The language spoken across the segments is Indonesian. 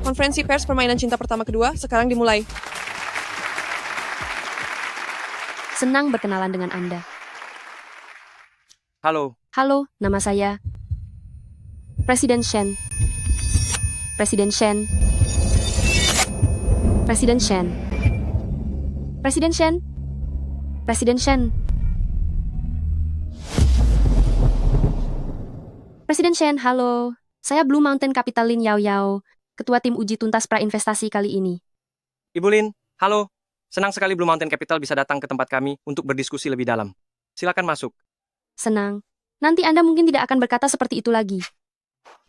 Konferensi pers permainan cinta pertama kedua sekarang dimulai. Senang berkenalan dengan Anda. Halo, Halo, nama saya Presiden Shen. Presiden Shen. Presiden Shen. Presiden Shen. Presiden Shen. Presiden Shen, halo. Saya Blue Mountain Capital Lin Yao Yao, ketua tim uji tuntas prainvestasi kali ini. Ibu Lin. Halo. Senang sekali Blue Mountain Capital bisa datang ke tempat kami untuk berdiskusi lebih dalam. Silakan masuk. Senang. Nanti Anda mungkin tidak akan berkata seperti itu lagi.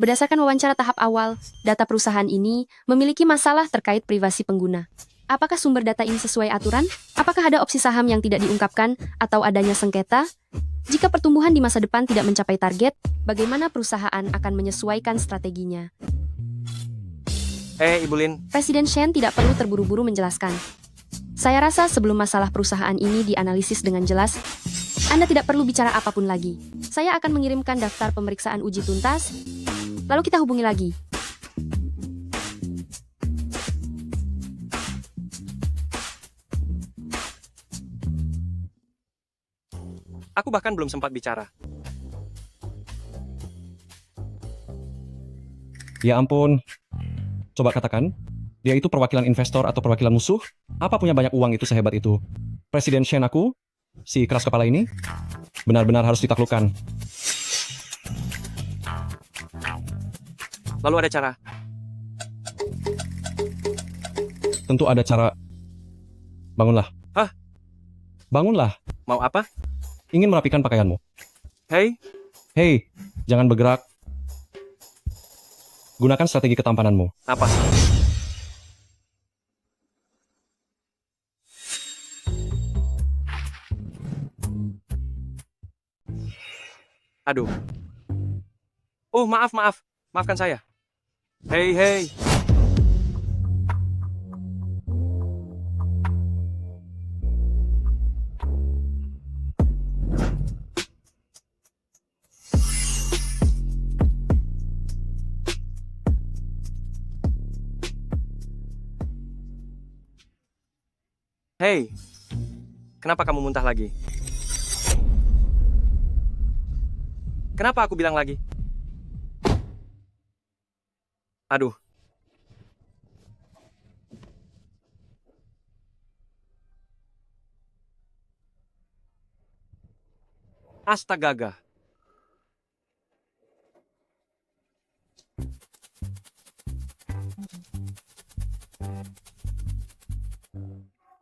Berdasarkan wawancara tahap awal, data perusahaan ini memiliki masalah terkait privasi pengguna. Apakah sumber data ini sesuai aturan? Apakah ada opsi saham yang tidak diungkapkan atau adanya sengketa? Jika pertumbuhan di masa depan tidak mencapai target, bagaimana perusahaan akan menyesuaikan strateginya? Ibu Lin. Presiden Shen tidak perlu terburu-buru menjelaskan. Saya rasa sebelum masalah perusahaan ini dianalisis dengan jelas, Anda tidak perlu bicara apapun lagi. Saya akan mengirimkan daftar pemeriksaan uji tuntas, lalu kita hubungi lagi. Aku bahkan belum sempat bicara. Ya ampun. Coba katakan, dia itu perwakilan investor atau perwakilan musuh? Apa punya banyak uang itu sehebat itu? Presiden Shen aku, si keras kepala ini, benar-benar harus ditaklukkan. Lalu ada cara. Tentu ada cara. Bangunlah. Hah? Bangunlah. Mau apa? Ingin merapikan pakaianmu. Hei, Hei, jangan bergerak. Gunakan strategi ketampananmu. apa? Aduh. Oh, maaf. Maafkan saya. Hei. Hei, kenapa kamu muntah lagi? Kenapa aku bilang lagi? Aduh. Astagaga.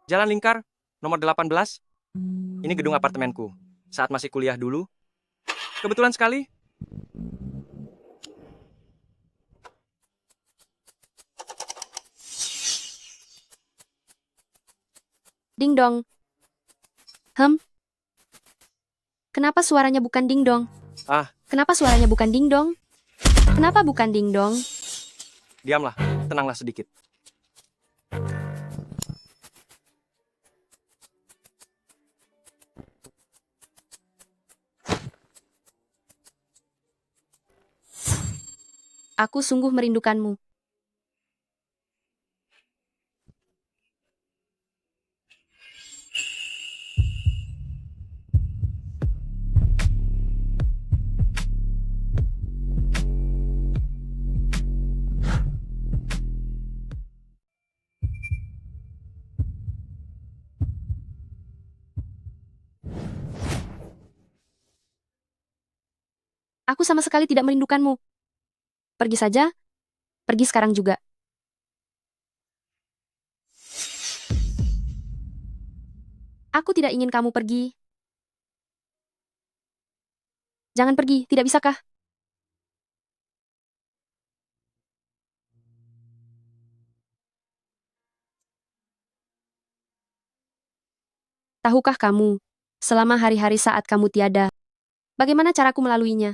Jalan Lingkar, nomor 18. Ini gedung apartemenku. Saat masih kuliah dulu. Kebetulan sekali. Ding dong. Kenapa suaranya bukan ding dong? Kenapa suaranya bukan ding dong? Kenapa bukan ding dong? Diamlah, tenanglah sedikit. Aku sungguh merindukanmu. Aku sama sekali tidak merindukanmu. Pergi saja. Pergi sekarang juga. Aku tidak ingin kamu pergi. Jangan pergi, tidak bisakah? Tahukah kamu, selama hari-hari saat kamu tiada, bagaimana caraku melaluinya?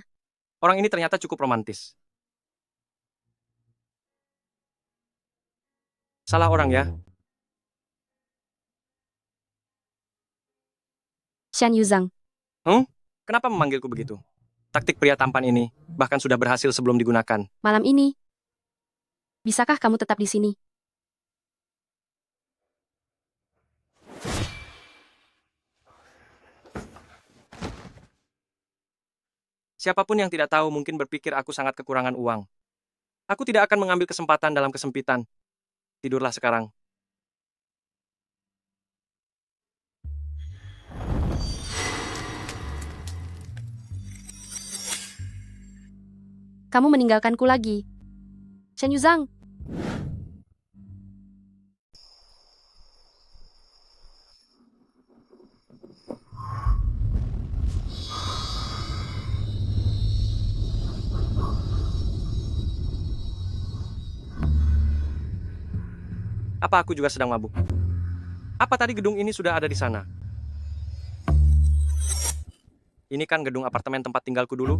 Orang ini ternyata cukup romantis. Salah orang ya. Shan Yuzhang. Kenapa memanggilku begitu? Taktik pria tampan ini bahkan sudah berhasil sebelum digunakan. Malam ini, Bisakah kamu tetap di sini? Siapapun yang tidak tahu mungkin berpikir aku sangat kekurangan uang. Aku tidak akan mengambil kesempatan dalam kesempitan. Tidurlah sekarang. Kamu meninggalkanku lagi. Shen Yuzhang, Apa aku juga sedang mabuk? Apa tadi gedung ini sudah ada di sana? Ini kan gedung apartemen tempat tinggalku dulu.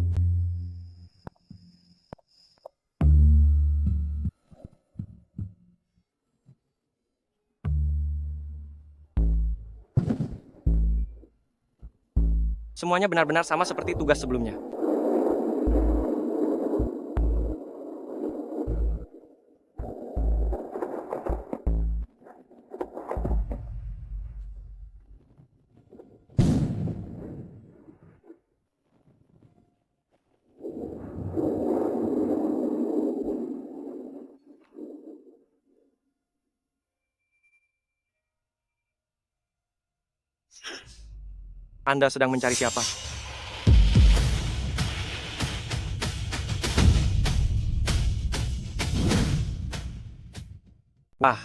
Semuanya benar-benar sama seperti tugas sebelumnya. Anda sedang mencari siapa? Ah.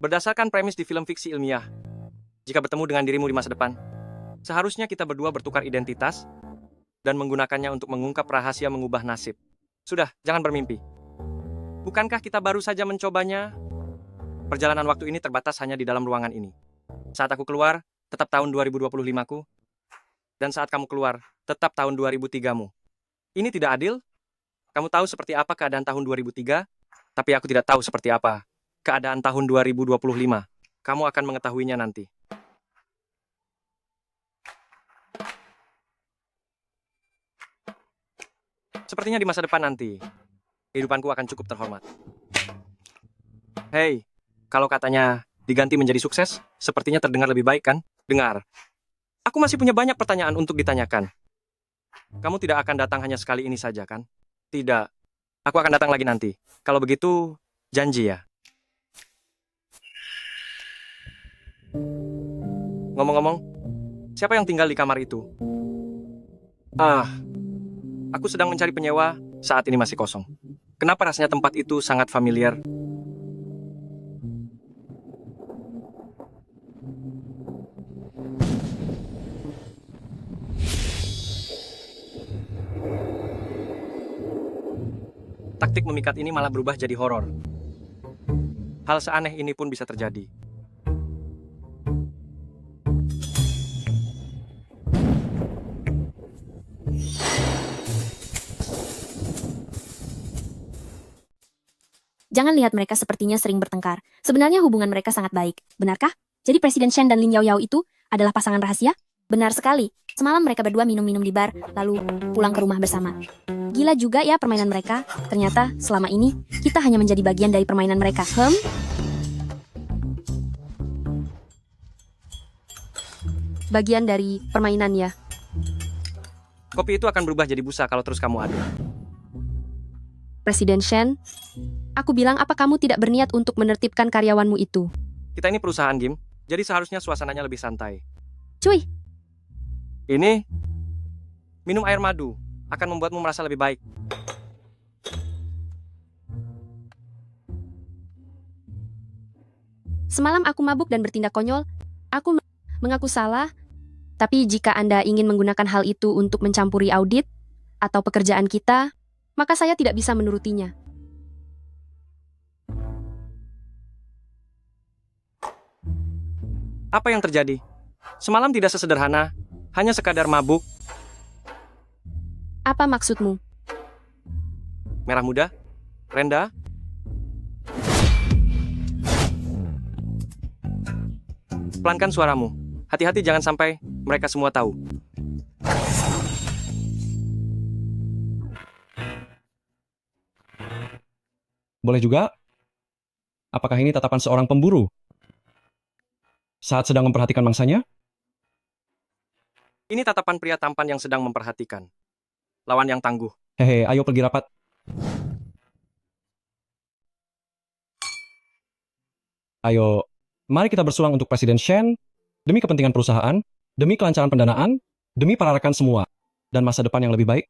Berdasarkan premis di film fiksi ilmiah, jika bertemu dengan dirimu di masa depan, seharusnya kita berdua bertukar identitas dan menggunakannya untuk mengungkap rahasia mengubah nasib. Sudah, jangan bermimpi. Bukankah kita baru saja mencobanya? Perjalanan waktu ini terbatas hanya di dalam ruangan ini. Saat aku keluar, tetap tahun 2025-ku. Dan saat kamu keluar, tetap tahun 2003-mu. Ini tidak adil? Kamu tahu seperti apa keadaan tahun 2003, tapi aku tidak tahu seperti apa keadaan tahun 2025. Kamu akan mengetahuinya nanti. Sepertinya di masa depan nanti, kehidupanku akan cukup terhormat. Hei, kalau katanya diganti menjadi sukses, sepertinya terdengar lebih baik kan? Dengar, aku masih punya banyak pertanyaan untuk ditanyakan. Kamu tidak akan datang hanya sekali ini saja kan? Tidak, aku akan datang lagi nanti. Kalau begitu, janji ya. Ngomong-ngomong, siapa yang tinggal di kamar itu? Aku sedang mencari penyewa, saat ini masih kosong. Kenapa rasanya tempat itu sangat familiar? Taktik memikat ini malah berubah jadi horor. Hal seaneh ini pun bisa terjadi. Jangan lihat mereka sepertinya sering bertengkar. Sebenarnya hubungan mereka sangat baik. Benarkah? Jadi Presiden Shen dan Lin Yao Yao itu adalah pasangan rahasia? Benar sekali. Semalam mereka berdua minum-minum di bar, lalu pulang ke rumah bersama. Gila juga ya permainan mereka. Ternyata selama ini kita hanya menjadi bagian dari permainan mereka. bagian dari permainan ya. Kopi itu akan berubah jadi busa kalau terus kamu aduk. Presiden Shen, aku bilang apa kamu tidak berniat untuk menertibkan karyawanmu itu? Kita ini perusahaan game, jadi seharusnya suasananya lebih santai. Cuy, Ini, minum air madu akan membuatmu merasa lebih baik. semalam aku mabuk dan bertindak konyol. Aku mengaku salah. Tapi jika Anda ingin menggunakan hal itu untuk mencampuri audit atau pekerjaan kita, maka saya tidak bisa menurutinya. Apa yang terjadi? Semalam tidak sesederhana, hanya sekadar mabuk. Apa maksudmu? Merah muda? Renda? Pelankan suaramu. Hati-hati jangan sampai mereka semua tahu. Boleh juga, apakah ini tatapan seorang pemburu saat sedang memperhatikan mangsanya? Ini tatapan pria tampan yang sedang memperhatikan. Lawan yang tangguh. Hehe, ayo pergi rapat. Ayo, mari kita bersulang untuk Presiden Shen, demi kepentingan perusahaan, demi kelancaran pendanaan, demi para rekan semua, dan masa depan yang lebih baik.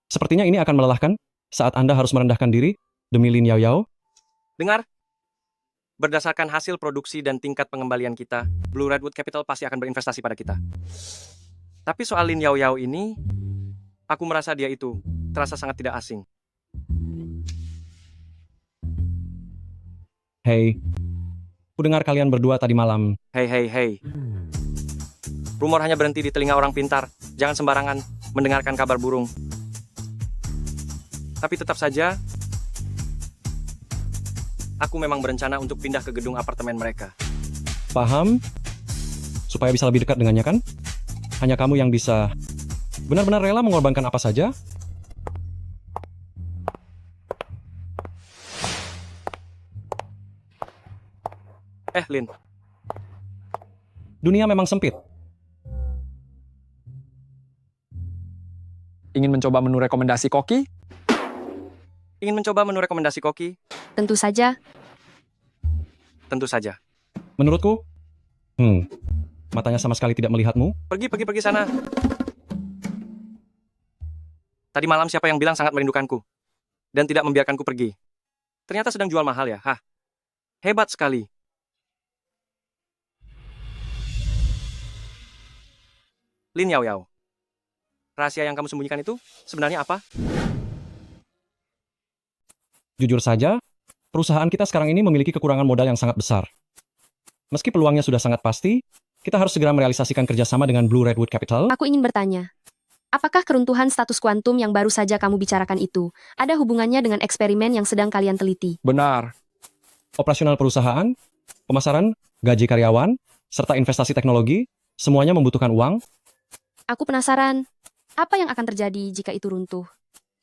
Sepertinya ini akan melelahkan saat Anda harus merendahkan diri demi Lin Yao Yao. Dengar? Berdasarkan hasil produksi dan tingkat pengembalian kita, Blue Redwood Capital pasti akan berinvestasi pada kita. Tapi soal Lin Yao Yao ini, aku merasa dia itu terasa sangat tidak asing. Hei, ku dengar kalian berdua tadi malam. Hei. Rumor hanya berhenti di telinga orang pintar. Jangan sembarangan mendengarkan kabar burung. Tapi tetap saja, aku memang berencana untuk pindah ke gedung apartemen mereka. Paham? Supaya bisa lebih dekat dengannya kan? Hanya kamu yang bisa benar-benar rela mengorbankan apa saja? Lin, Dunia memang sempit. Ingin mencoba menu rekomendasi koki? ingin mencoba menu rekomendasi koki? Tentu saja, Tentu saja. Menurutku, matanya sama sekali tidak melihatmu. Pergi sana. Tadi malam siapa yang bilang sangat merindukanku dan tidak membiarkanku pergi? Ternyata sedang jual mahal ya, hah? Hebat sekali. Lin Yao Yao, rahasia yang kamu sembunyikan itu sebenarnya apa? Jujur saja, perusahaan kita sekarang ini memiliki kekurangan modal yang sangat besar. Meski peluangnya sudah sangat pasti, kita harus segera merealisasikan kerjasama dengan Blue Redwood Capital. aku ingin bertanya. Apakah keruntuhan status kuantum yang baru saja kamu bicarakan itu ada hubungannya dengan eksperimen yang sedang kalian teliti? Benar. Operasional perusahaan, pemasaran, gaji karyawan, serta investasi teknologi, semuanya membutuhkan uang. Aku penasaran, apa yang akan terjadi jika itu runtuh?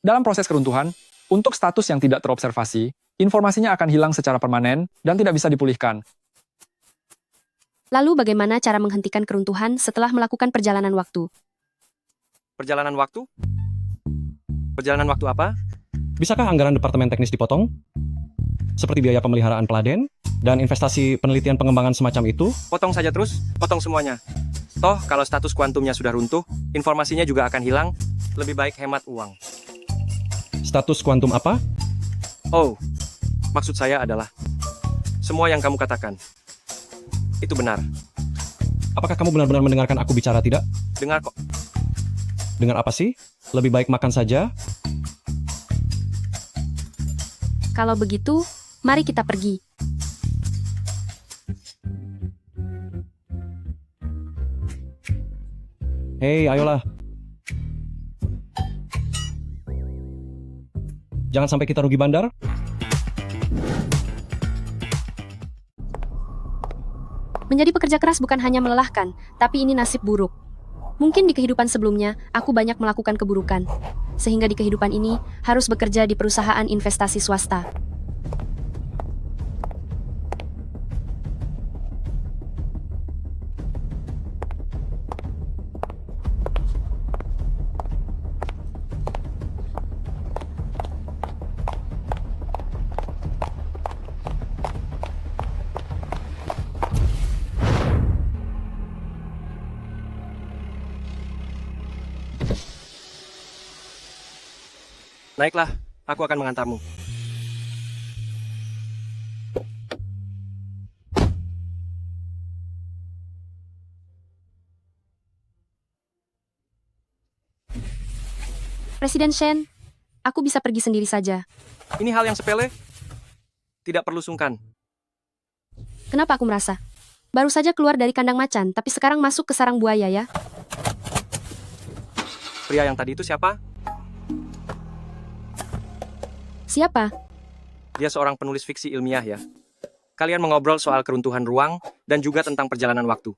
Dalam proses keruntuhan, untuk status yang tidak terobservasi, informasinya akan hilang secara permanen dan tidak bisa dipulihkan. Lalu bagaimana cara menghentikan keruntuhan setelah melakukan perjalanan waktu? Perjalanan waktu? Perjalanan waktu apa? Bisakah anggaran departemen teknis dipotong? Seperti biaya pemeliharaan peladen dan investasi penelitian pengembangan semacam itu? Potong saja terus, potong semuanya. Toh, kalau status kuantumnya sudah runtuh, informasinya juga akan hilang. Lebih baik hemat uang. Status kuantum apa? Oh, maksud saya adalah semua yang kamu katakan. Itu benar. Apakah kamu benar-benar mendengarkan aku bicara tidak? Dengar kok. Dengar apa sih? Lebih baik makan saja. Kalau begitu, mari kita pergi. Hei, ayolah. Jangan sampai kita rugi bandar. Menjadi pekerja keras bukan hanya melelahkan, tapi ini nasib buruk. Mungkin di kehidupan sebelumnya, aku banyak melakukan keburukan. Sehingga di kehidupan ini, harus bekerja di perusahaan investasi swasta. Naiklah, aku akan mengantarmu. Presiden Shen, aku bisa pergi sendiri saja. Ini hal yang sepele. Tidak perlu sungkan. Kenapa aku merasa? Baru saja keluar dari kandang macan, tapi sekarang masuk ke sarang buaya ya. Pria yang tadi itu siapa? Siapa? Dia seorang penulis fiksi ilmiah ya. Kalian mengobrol soal keruntuhan ruang dan juga tentang perjalanan waktu.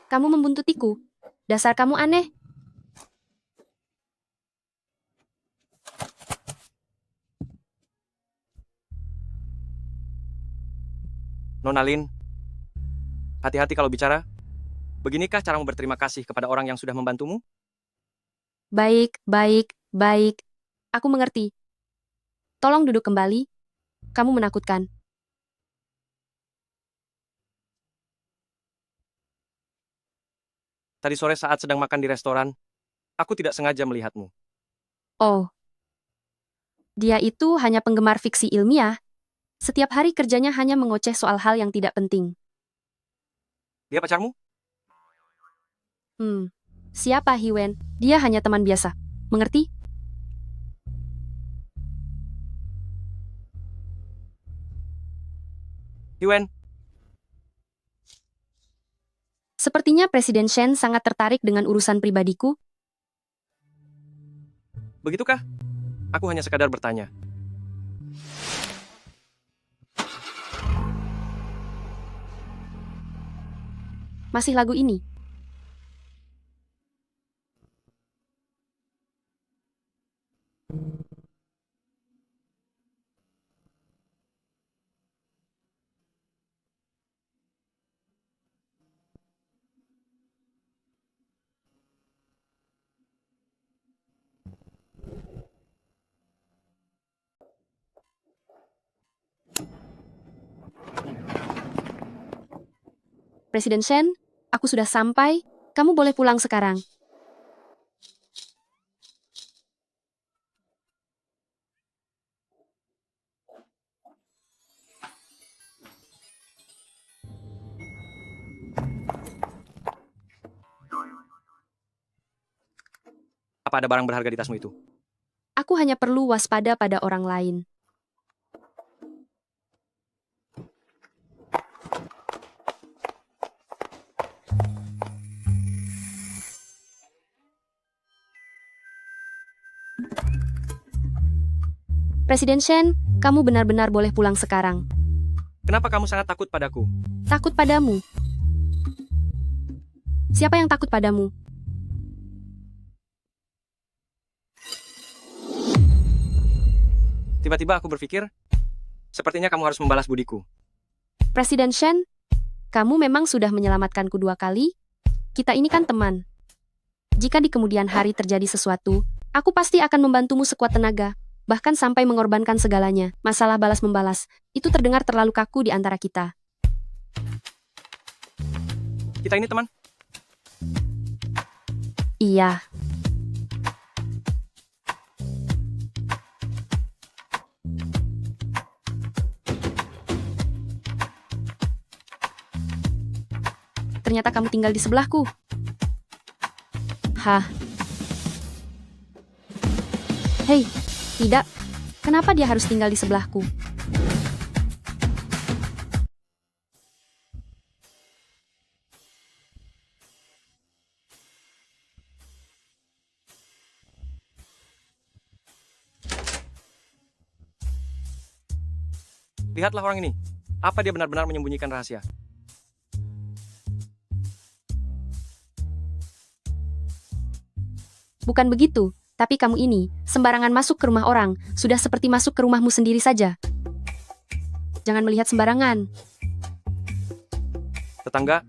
Kamu membuntutiku. Dasar kamu aneh. Nona Lin, hati-hati kalau bicara. Beginikah caramu berterima kasih kepada orang yang sudah membantumu? Baik, baik, baik. Aku mengerti. Tolong duduk kembali. Kamu menakutkan. Tadi sore saat sedang makan di restoran, aku tidak sengaja melihatmu. Oh, dia itu hanya penggemar fiksi ilmiah. Setiap hari kerjanya hanya mengoceh soal hal yang tidak penting. Dia pacarmu? Siapa Hiwen? Dia hanya teman biasa. Mengerti? Hiwen, Sepertinya Presiden Shen sangat tertarik dengan urusan pribadiku. begitukah? Aku hanya sekadar bertanya. Masih lagu ini. Presiden Shen, aku sudah sampai. Kamu boleh pulang sekarang. Apa ada barang berharga di tasmu itu? Aku hanya perlu waspada pada orang lain. Presiden Shen, kamu benar-benar boleh pulang sekarang. Kenapa kamu sangat takut padaku? Takut padamu. Siapa yang takut padamu? Tiba-tiba aku berpikir, sepertinya kamu harus membalas budiku. Presiden Shen, kamu memang sudah menyelamatkanku 2 kali. Kita ini kan teman. Jika di kemudian hari terjadi sesuatu, aku pasti akan membantumu sekuat tenaga, bahkan sampai mengorbankan segalanya. Masalah balas-membalas, itu terdengar terlalu kaku di antara kita. Kita ini teman. Iya. Ternyata kamu tinggal di sebelahku. Hah? Hei, tidak. Kenapa dia harus tinggal di sebelahku? Lihatlah orang ini. Apa dia benar-benar menyembunyikan rahasia? Bukan begitu, tapi kamu ini, sembarangan masuk ke rumah orang, sudah seperti masuk ke rumahmu sendiri saja. Jangan melihat sembarangan. Tetangga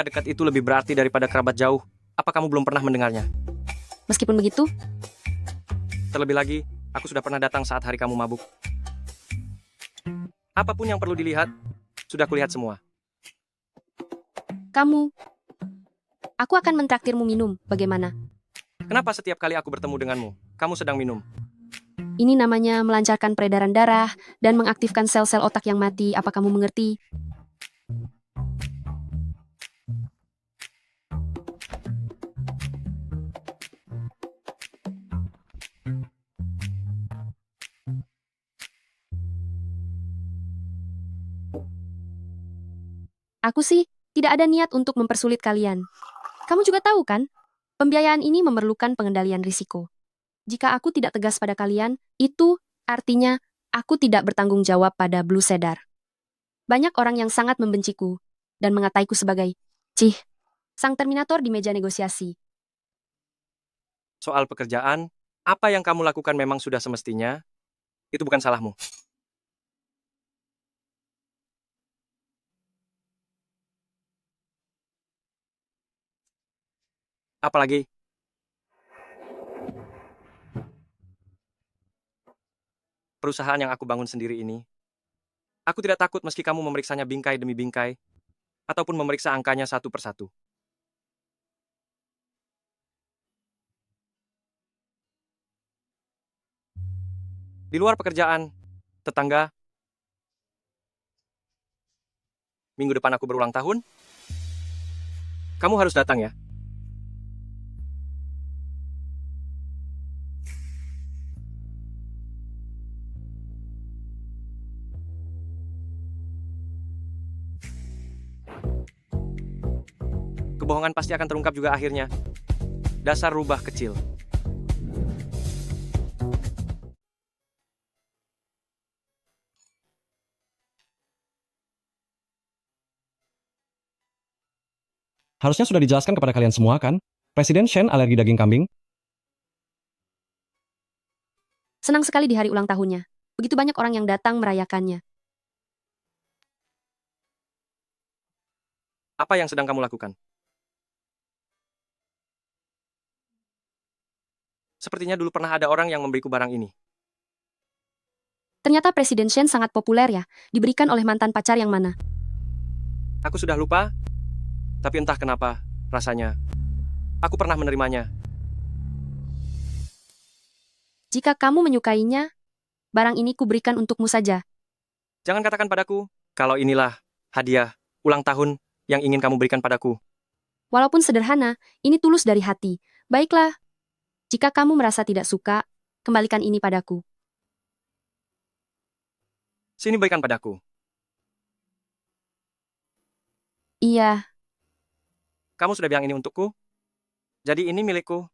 dekat itu lebih berarti daripada kerabat jauh. Apa kamu belum pernah mendengarnya? Meskipun begitu, Terlebih lagi, aku sudah pernah datang saat hari kamu mabuk. Apapun yang perlu dilihat, sudah kulihat semua. aku akan mentraktirmu minum, bagaimana? Kenapa setiap kali aku bertemu denganmu, kamu sedang minum? Ini namanya melancarkan peredaran darah dan mengaktifkan sel-sel otak yang mati, apa kamu mengerti? Aku sih, tidak ada niat untuk mempersulit kalian. Kamu juga tahu kan, pembiayaan ini memerlukan pengendalian risiko. Jika aku tidak tegas pada kalian, itu artinya aku tidak bertanggung jawab pada Blue Cedar. Banyak orang yang sangat membenciku dan mengataiku sebagai, Cih, sang Terminator di meja negosiasi. Soal pekerjaan, apa yang kamu lakukan memang sudah semestinya. Itu bukan salahmu. Apalagi, perusahaan yang aku bangun sendiri ini, aku tidak takut meski kamu memeriksanya bingkai demi bingkai, ataupun memeriksa angkanya satu persatu. Di luar pekerjaan, tetangga, minggu depan aku berulang tahun, kamu harus datang ya. Kebohongan pasti akan terungkap juga akhirnya. Dasar rubah kecil. Harusnya sudah dijelaskan kepada kalian semua kan? Presiden Shen alergi daging kambing. Senang sekali di hari ulang tahunnya. Begitu banyak orang yang datang merayakannya. Apa yang sedang kamu lakukan? Sepertinya dulu pernah ada orang yang memberiku barang ini. Ternyata Presiden Shen sangat populer ya, diberikan oleh mantan pacar yang mana. Aku sudah lupa, tapi entah kenapa, rasanya, aku pernah menerimanya. Jika kamu menyukainya, barang ini kuberikan untukmu saja. Jangan katakan padaku, kalau inilah hadiah ulang tahun yang ingin kamu berikan padaku. Walaupun sederhana, ini tulus dari hati. Baiklah, jika kamu merasa tidak suka, kembalikan ini padaku. Sini berikan padaku. Iya, Kamu sudah bilang ini untukku? Jadi ini milikku.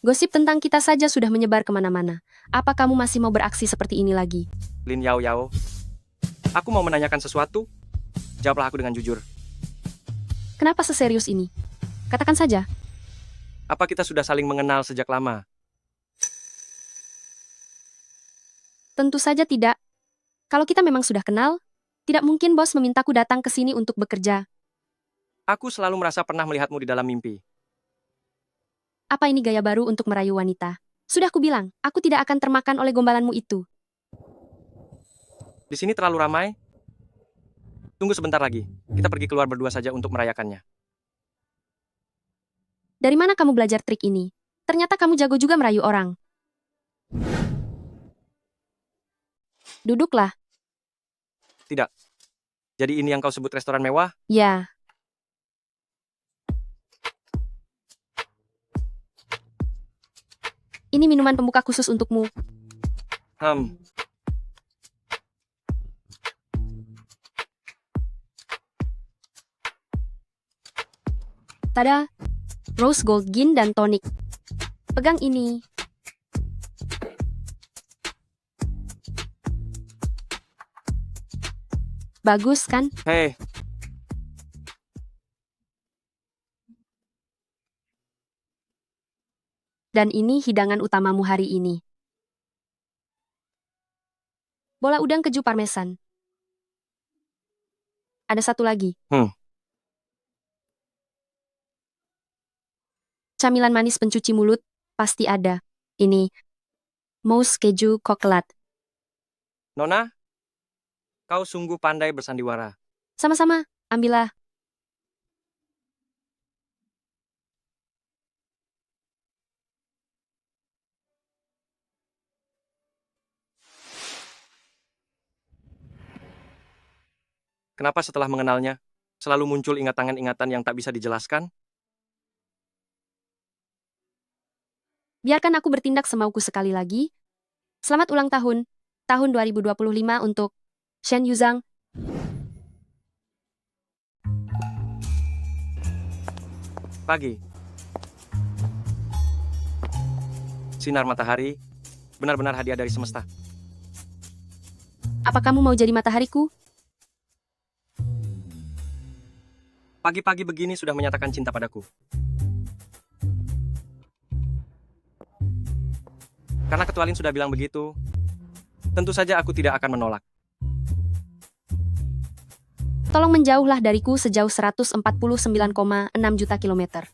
gosip tentang kita saja sudah menyebar kemana-mana. Apa kamu masih mau beraksi seperti ini lagi? Lin Yao Yao. Aku mau menanyakan sesuatu. Jawablah aku dengan jujur. Kenapa seserius ini? Katakan saja. Apa kita sudah saling mengenal sejak lama? Tentu saja tidak. Kalau kita memang sudah kenal, tidak mungkin bos memintaku datang ke sini untuk bekerja. Aku selalu merasa pernah melihatmu di dalam mimpi. Apa ini gaya baru untuk merayu wanita? Sudah kubilang, aku tidak akan termakan oleh gombalanmu itu. Di sini terlalu ramai. Tunggu sebentar lagi. Kita pergi keluar berdua saja untuk merayakannya. Dari mana kamu belajar trik ini? Ternyata kamu jago juga merayu orang. Duduklah. Tidak. Jadi ini yang kau sebut restoran mewah? Ya, ini minuman pembuka khusus untukmu. Tada, rose gold gin dan tonic. Pegang ini. Bagus kan? Hei, Dan ini hidangan utamamu hari ini. Bola udang keju parmesan. Ada satu lagi. Camilan manis pencuci mulut, pasti ada. Ini, mousse keju coklat. Nona, kau sungguh pandai bersandiwara. Sama-sama, ambillah. Kenapa setelah mengenalnya, selalu muncul ingatan-ingatan yang tak bisa dijelaskan? Biarkan aku bertindak semauku sekali lagi. Selamat ulang tahun, tahun 2025 untuk Shen Yuzhang. Pagi. Sinar matahari, benar-benar hadiah dari semesta. Apa kamu mau jadi matahariku? Pagi-pagi begini sudah menyatakan cinta padaku. Karena Ketua Lin sudah bilang begitu, tentu saja aku tidak akan menolak. Tolong menjauhlah dariku sejauh 149,6 juta kilometer.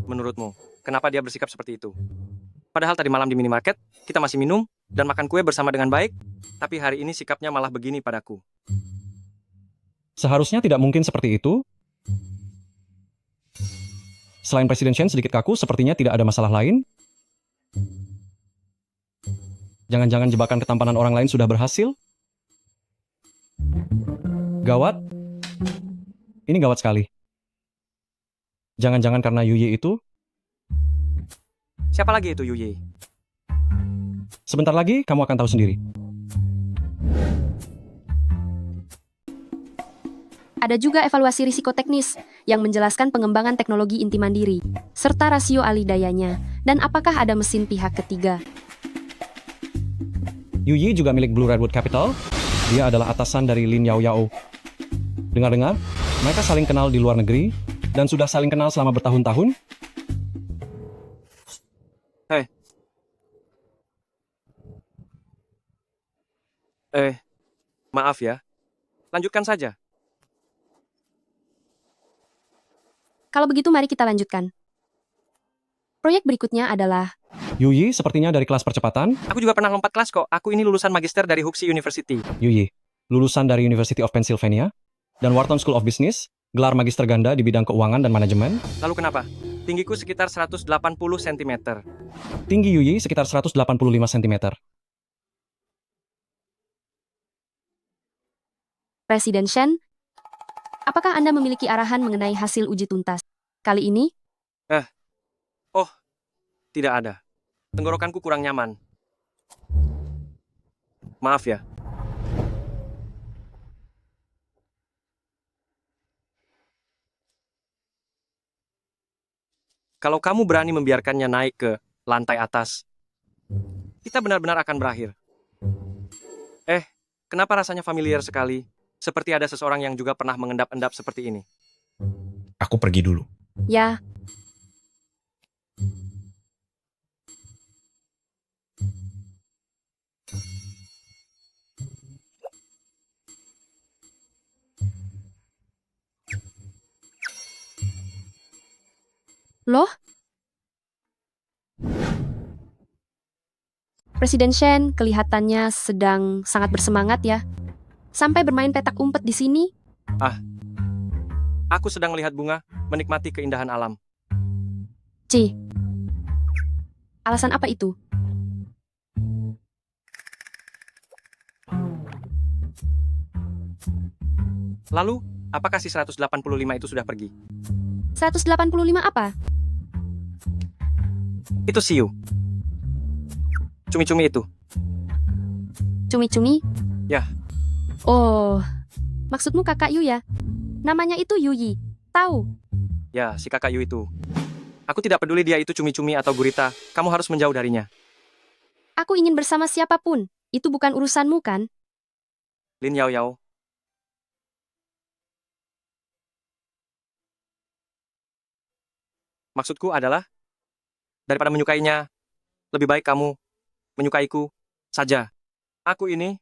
Menurutmu, kenapa dia bersikap seperti itu? Padahal tadi malam di minimarket, kita masih minum dan makan kue bersama dengan baik, tapi hari ini sikapnya malah begini padaku. Seharusnya tidak mungkin seperti itu. Selain Presiden Shen sedikit kaku, sepertinya tidak ada masalah lain. Jangan-jangan jebakan ketampanan orang lain sudah berhasil? Gawat. Ini gawat sekali. Jangan-jangan karena Yuye itu? Siapa lagi itu Yuye? Sebentar lagi kamu akan tahu sendiri. Ada juga evaluasi risiko teknis yang menjelaskan pengembangan teknologi inti mandiri, serta rasio alih dayanya, dan apakah ada mesin pihak ketiga. Yuye juga milik Blue Redwood Capital. Dia adalah atasan dari Lin Yao Yao. Dengar-dengar, mereka saling kenal di luar negeri dan sudah saling kenal selama bertahun-tahun. Maaf ya. Lanjutkan saja. Kalau begitu mari kita lanjutkan. Proyek berikutnya adalah Yuye sepertinya dari kelas percepatan. Aku juga pernah lompat kelas kok. Aku ini lulusan magister dari Huxi University. Yuye, lulusan dari University of Pennsylvania dan Wharton School of Business, gelar magister ganda di bidang keuangan dan manajemen. Lalu kenapa? Tinggiku sekitar 180 cm. Tinggi Yuye sekitar 185 cm. Presiden Shen. Apakah Anda memiliki arahan mengenai hasil uji tuntas kali ini? Tidak ada. Tenggorokanku kurang nyaman. Maaf ya. Kalau kamu berani membiarkannya naik ke lantai atas, kita benar-benar akan berakhir. Kenapa rasanya familiar sekali? Seperti ada seseorang yang juga pernah mengendap-endap seperti ini. Aku pergi dulu. Ya, loh? Presiden Shen kelihatannya sedang sangat bersemangat ya. Sampai bermain petak umpet di sini. Aku sedang melihat bunga, menikmati keindahan alam. C. Alasan apa itu? Lalu, apakah si 185 itu sudah pergi? 185 apa? Itu Siu. Cumi-cumi itu. Cumi-cumi? Ya. Oh, maksudmu kakak Yu ya? Namanya itu Yuyi. Tahu? Ya, si kakak Yu itu. Aku tidak peduli dia itu cumi-cumi atau gurita. Kamu harus menjauh darinya. Aku ingin bersama siapapun. Itu bukan urusanmu kan? Lin Yao Yao. Maksudku adalah, daripada menyukainya, lebih baik kamu menyukaiku saja. Aku ini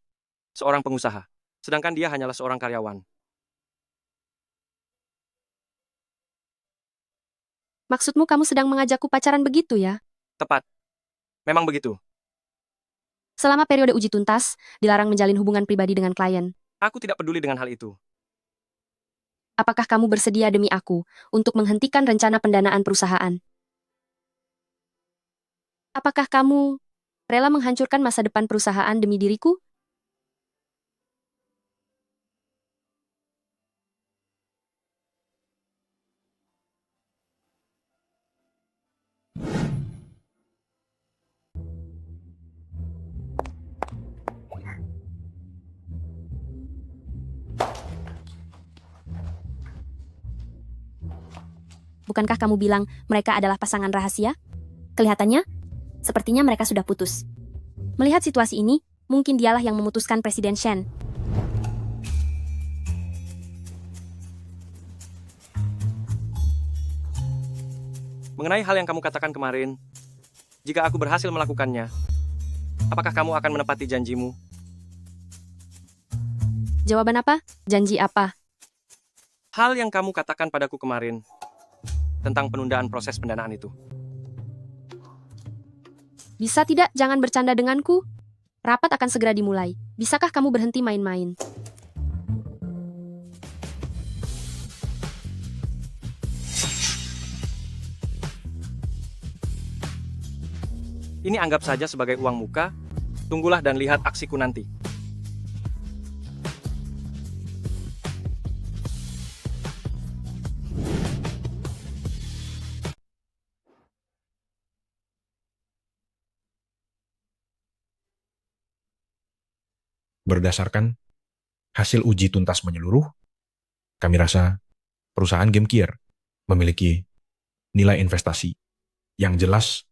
seorang pengusaha, sedangkan dia hanyalah seorang karyawan. Maksudmu kamu sedang mengajakku pacaran begitu ya? Tepat. Memang begitu. Selama periode uji tuntas, dilarang menjalin hubungan pribadi dengan klien. Aku tidak peduli dengan hal itu. Apakah kamu bersedia demi aku untuk menghentikan rencana pendanaan perusahaan? Apakah kamu rela menghancurkan masa depan perusahaan demi diriku? Bukankah kamu bilang mereka adalah pasangan rahasia? Kelihatannya, sepertinya mereka sudah putus. Melihat situasi ini, mungkin dialah yang memutuskan Presiden Shen. Mengenai hal yang kamu katakan kemarin, jika aku berhasil melakukannya, apakah kamu akan menepati janjimu? Jawaban apa? Janji apa? Hal yang kamu katakan padaku kemarin tentang penundaan proses pendanaan itu. Bisa tidak jangan bercanda denganku? Rapat akan segera dimulai. Bisakah kamu berhenti main-main? Ini anggap saja sebagai uang muka. Tunggulah dan lihat aksiku nanti. Berdasarkan hasil uji tuntas menyeluruh, kami rasa perusahaan Game Gear memiliki nilai investasi yang jelas,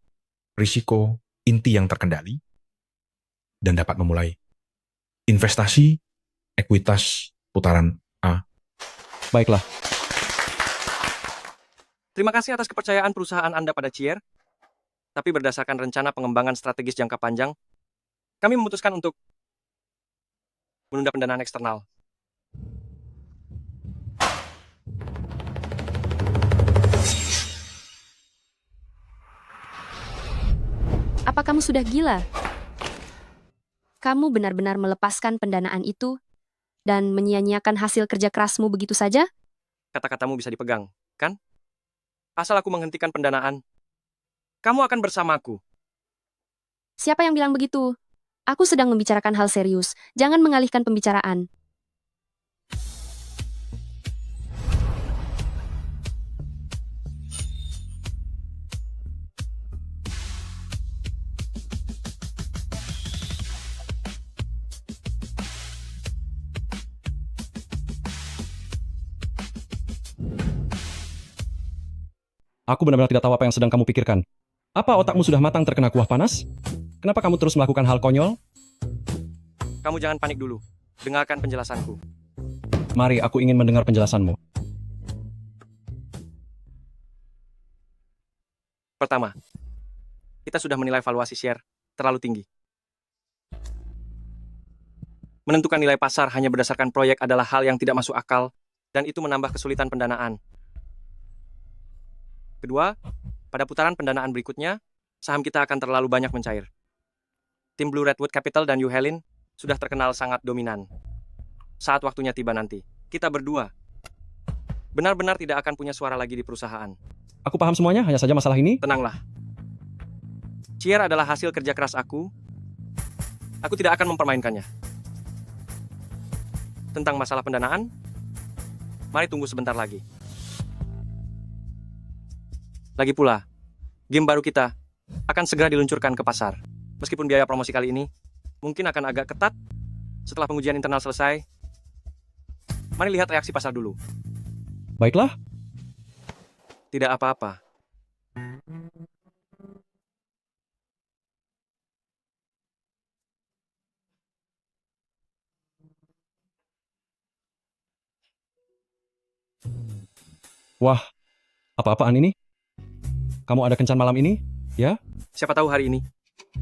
risiko inti yang terkendali, dan dapat memulai investasi ekuitas putaran A. Baiklah, Terima kasih atas kepercayaan perusahaan Anda pada Chier. Tapi berdasarkan rencana pengembangan strategis jangka panjang, kami memutuskan untuk menunda pendanaan eksternal. Apa kamu sudah gila? Kamu benar-benar melepaskan pendanaan itu dan menyia-nyiakan hasil kerja kerasmu begitu saja? Kata-katamu bisa dipegang, kan? Asal aku menghentikan pendanaan, kamu akan bersamaku. Siapa yang bilang begitu? Aku sedang membicarakan hal serius. Jangan mengalihkan pembicaraan. aku benar-benar tidak tahu apa yang sedang kamu pikirkan. Apa otakmu sudah matang terkena kuah panas? Kenapa kamu terus melakukan hal konyol? Kamu jangan panik dulu. Dengarkan penjelasanku. Mari, aku ingin mendengar penjelasanmu. Pertama, kita sudah menilai valuasi share terlalu tinggi. Menentukan nilai pasar hanya berdasarkan proyek adalah hal yang tidak masuk akal, dan itu menambah kesulitan pendanaan. Kedua, pada putaran pendanaan berikutnya, saham kita akan terlalu banyak mencair. Tim Blue Redwood Capital dan Yu Helin sudah terkenal sangat dominan. Saat waktunya tiba nanti, kita berdua benar-benar tidak akan punya suara lagi di perusahaan. Aku paham semuanya, hanya saja masalah ini. Tenanglah. Chier adalah hasil kerja keras aku. Aku tidak akan mempermainkannya. Tentang masalah pendanaan, mari tunggu sebentar lagi. Lagi pula, game baru kita akan segera diluncurkan ke pasar. Meskipun biaya promosi kali ini mungkin akan agak ketat setelah pengujian internal selesai. Mari lihat reaksi pasar dulu. Baiklah, Tidak apa-apa. wah, apa-apaan ini? Kamu ada kencan malam ini? Ya? Siapa tahu hari ini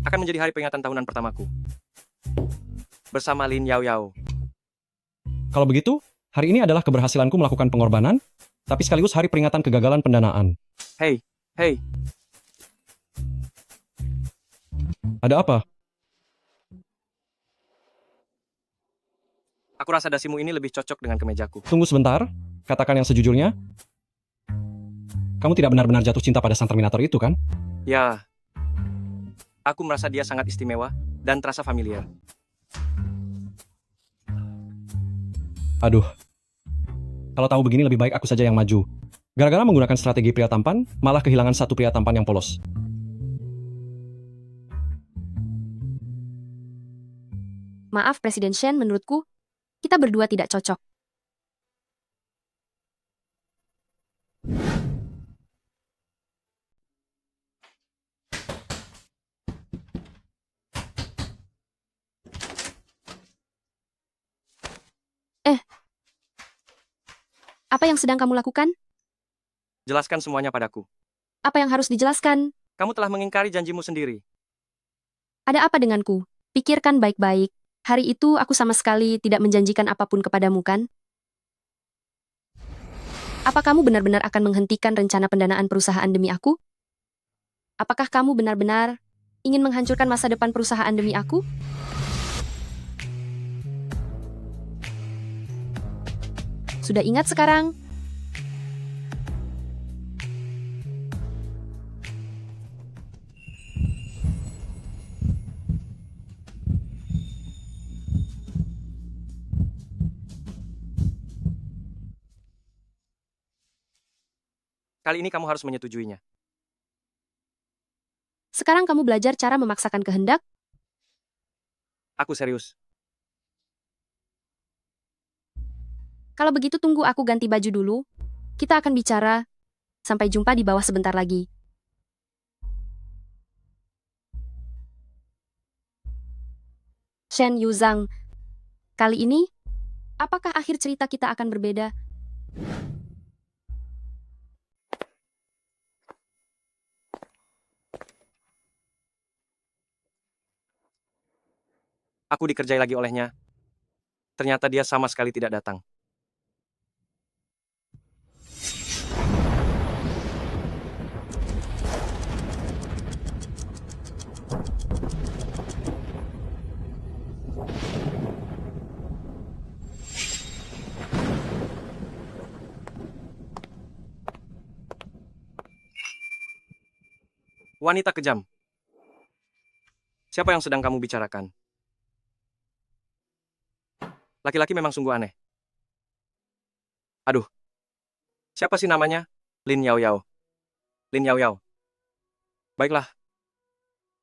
akan menjadi hari peringatan tahunan pertamaku. Bersama Lin Yao Yao. Kalau begitu, hari ini adalah keberhasilanku melakukan pengorbanan, tapi sekaligus hari peringatan kegagalan pendanaan. Hei, Ada apa? aku rasa dasimu ini lebih cocok dengan kemejaku. Tunggu sebentar. Katakan yang sejujurnya. Kamu tidak benar-benar jatuh cinta pada sang Terminator itu, kan? Ya, aku merasa dia sangat istimewa dan terasa familiar. Aduh. Kalau tahu begini lebih baik aku saja yang maju. Gara-gara menggunakan strategi pria tampan, malah kehilangan satu pria tampan yang polos. Maaf, Presiden Shen, menurutku, kita berdua tidak cocok. Apa yang sedang kamu lakukan? Jelaskan semuanya padaku. Apa yang harus dijelaskan? Kamu telah mengingkari janjimu sendiri. Ada apa denganku? Pikirkan baik-baik. Hari itu aku sama sekali tidak menjanjikan apapun kepadamu, kan? Apa kamu benar-benar akan menghentikan rencana pendanaan perusahaan demi aku? Apakah kamu benar-benar ingin menghancurkan masa depan perusahaan demi aku? Sudah ingat sekarang? Kali ini kamu harus menyetujuinya. Sekarang kamu belajar cara memaksakan kehendak? Aku serius. Kalau begitu tunggu aku ganti baju dulu. Kita akan bicara. Sampai jumpa di bawah sebentar lagi. Shen Yuzhang, kali ini, apakah akhir cerita kita akan berbeda? Aku dikerjai lagi olehnya. Ternyata dia sama sekali tidak datang. Wanita kejam. Siapa yang sedang kamu bicarakan? Laki-laki memang sungguh aneh. Aduh. Siapa sih namanya? Lin Yao Yao. Lin Yao Yao. Baiklah.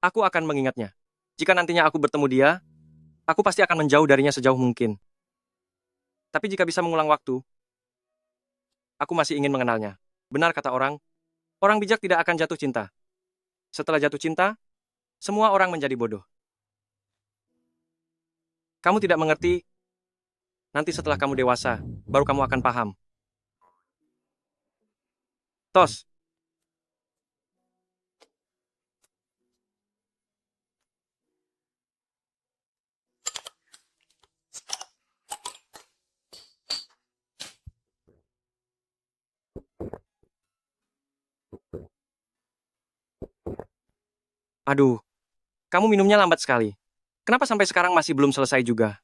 Aku akan mengingatnya. Jika nantinya aku bertemu dia, aku pasti akan menjauh darinya sejauh mungkin. Tapi jika bisa mengulang waktu, aku masih ingin mengenalnya. Benar kata orang bijak tidak akan jatuh cinta. Setelah jatuh cinta, semua orang menjadi bodoh. Kamu tidak mengerti. Nanti setelah kamu dewasa, baru kamu akan paham. Tos. Aduh, kamu minumnya lambat sekali. Kenapa sampai sekarang masih belum selesai juga?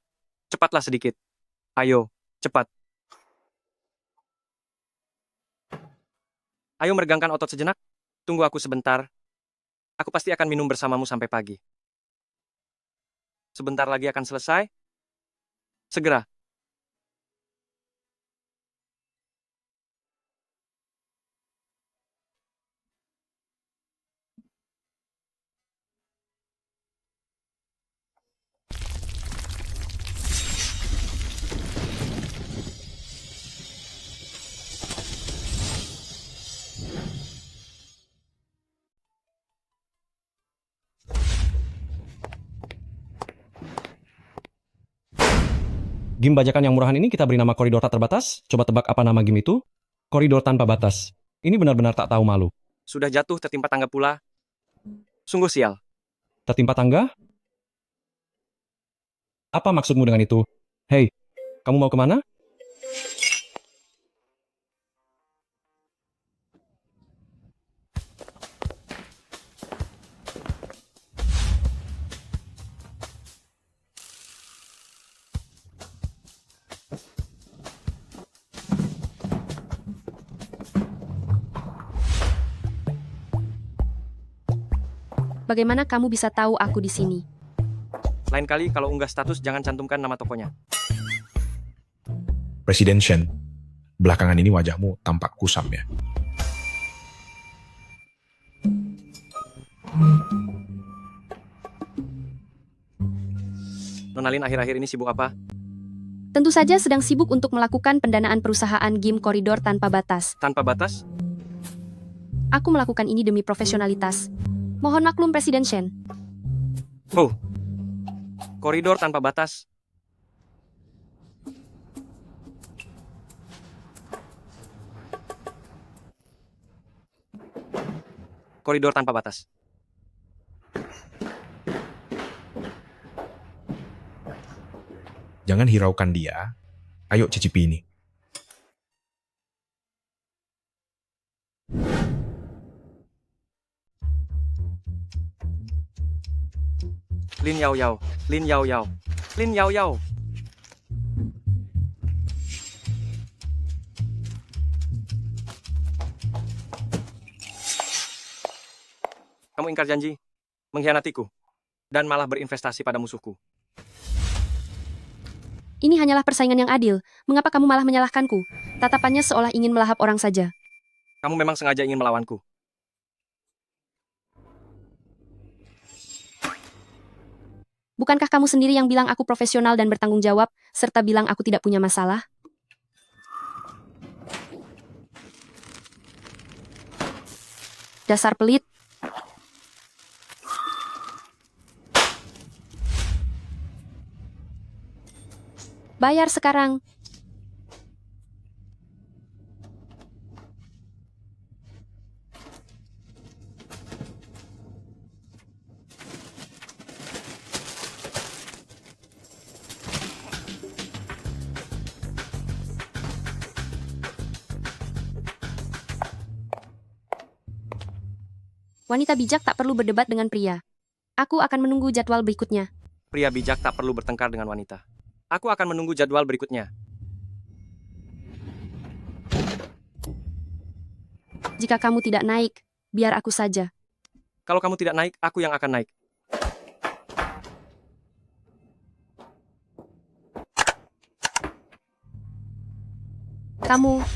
Cepatlah sedikit. Ayo, cepat. Ayo meregangkan otot sejenak. Tunggu aku sebentar. Aku pasti akan minum bersamamu sampai pagi. Sebentar lagi akan selesai. Segera. Game bajakan yang murahan ini kita beri nama koridor tak terbatas. Coba tebak apa nama game itu? Koridor tanpa batas. Ini benar-benar tak tahu malu. Sudah jatuh tertimpa tangga pula. Sungguh sial. Tertimpa tangga? Apa maksudmu dengan itu? Hei, kamu mau kemana? Bagaimana kamu bisa tahu aku di sini? Lain kali kalau unggah status jangan cantumkan nama tokonya. Presiden Shen, belakangan ini wajahmu tampak kusam ya. Nonalin akhir-akhir ini sibuk apa? Tentu saja sedang sibuk untuk melakukan pendanaan perusahaan game koridor tanpa batas. Tanpa batas? Aku melakukan ini demi profesionalitas. Mohon maklum Presiden Shen. Oh, koridor tanpa batas. Koridor tanpa batas. Jangan hiraukan dia. Ayo cicipi ini. Lin Yao Yao, Lin Yao Yao, Lin Yao Yao. Kamu ingkar janji, mengkhianatiku, dan malah berinvestasi pada musuhku. Ini hanyalah persaingan yang adil. Mengapa kamu malah menyalahkanku? Tatapannya seolah ingin melahap orang saja. Kamu memang sengaja ingin melawanku. Bukankah kamu sendiri yang bilang aku profesional dan bertanggung jawab, serta bilang aku tidak punya masalah? Dasar pelit. Bayar sekarang. Wanita bijak tak perlu berdebat dengan pria. Aku akan menunggu jadwal berikutnya. Pria bijak tak perlu bertengkar dengan wanita. Aku akan menunggu jadwal berikutnya. Jika kamu tidak naik, biar aku saja. Kalau kamu tidak naik, aku yang akan naik. Kamu...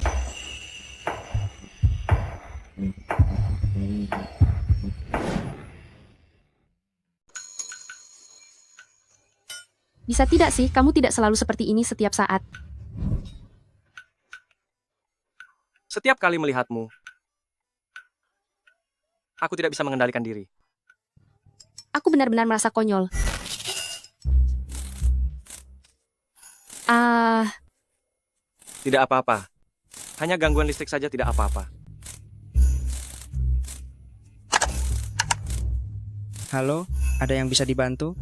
Bisa tidak sih, kamu tidak selalu seperti ini setiap saat. Setiap kali melihatmu, aku tidak bisa mengendalikan diri. Aku benar-benar merasa konyol. Tidak apa-apa. Hanya gangguan listrik saja, tidak apa-apa. Halo, ada yang bisa dibantu?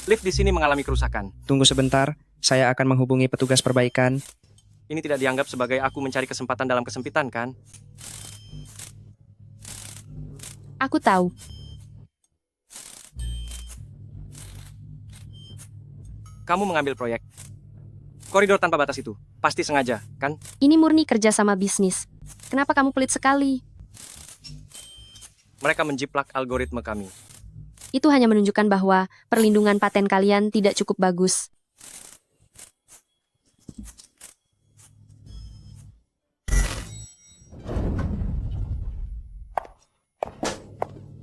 Lift di sini mengalami kerusakan. Tunggu sebentar, saya akan menghubungi petugas perbaikan. Ini tidak dianggap sebagai aku mencari kesempatan dalam kesempitan, kan? Aku tahu. Kamu mengambil proyek koridor tanpa batas itu. Pasti sengaja, kan? Ini murni kerjasama bisnis. Kenapa kamu pelit sekali? Mereka menjiplak algoritma kami. Itu hanya menunjukkan bahwa perlindungan paten kalian tidak cukup bagus.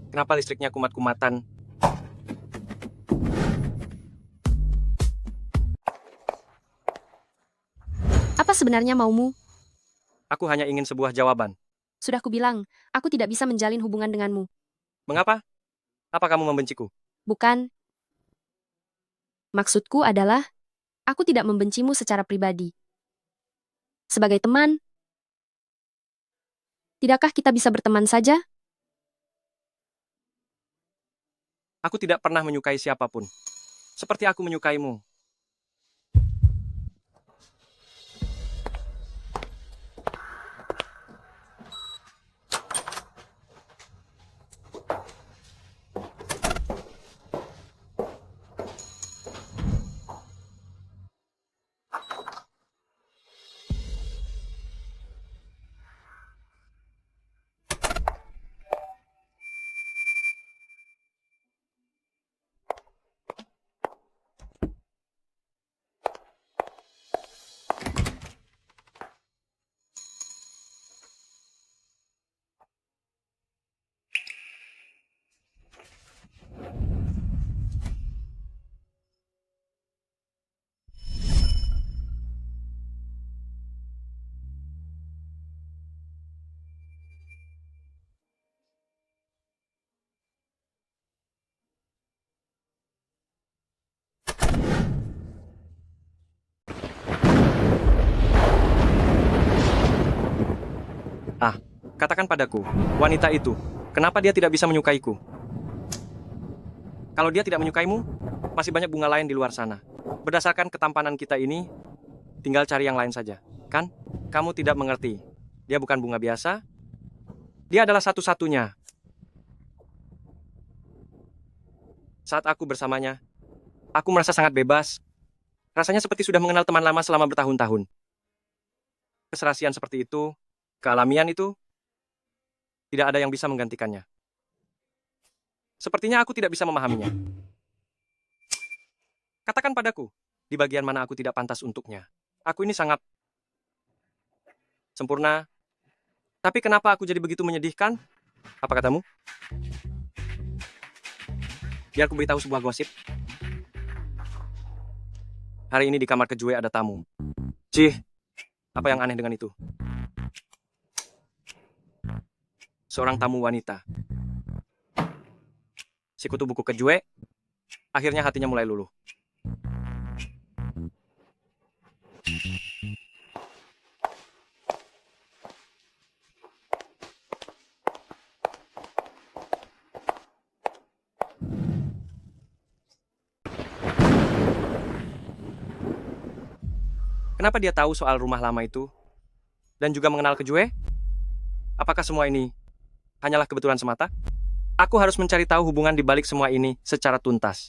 Kenapa listriknya kumat-kumatan? Apa sebenarnya maumu? Aku hanya ingin sebuah jawaban. Sudah kubilang, aku tidak bisa menjalin hubungan denganmu. Mengapa? Apa kamu membenciku? Bukan. Maksudku adalah, aku tidak membencimu secara pribadi. Sebagai teman, tidakkah kita bisa berteman saja? Aku tidak pernah menyukai siapapun. Seperti aku menyukaimu. Katakan padaku, wanita itu, kenapa dia tidak bisa menyukaiku? Kalau dia tidak menyukaimu, masih banyak bunga lain di luar sana. Berdasarkan ketampanan kita ini, tinggal cari yang lain saja. Kan? Kamu tidak mengerti. Dia bukan bunga biasa. Dia adalah satu-satunya. Saat aku bersamanya, aku merasa sangat bebas. Rasanya seperti sudah mengenal teman lama selama bertahun-tahun. Keserasian seperti itu, kealamian itu, tidak ada yang bisa menggantikannya. Sepertinya aku tidak bisa memahaminya. Katakan padaku, di bagian mana aku tidak pantas untuknya. Aku ini sangat sempurna. Tapi kenapa aku jadi begitu menyedihkan? Apa katamu? Biar aku beritahu sebuah gosip. Hari ini di kamar Kejue ada tamu. Cih, apa yang aneh dengan itu? Seorang tamu wanita. Si kutu buku Kejue, akhirnya hatinya mulai luluh. Kenapa dia tahu soal rumah lama itu? Dan juga mengenal Kejue? Apakah semua ini hanyalah kebetulan semata? Aku harus mencari tahu hubungan di balik semua ini secara tuntas.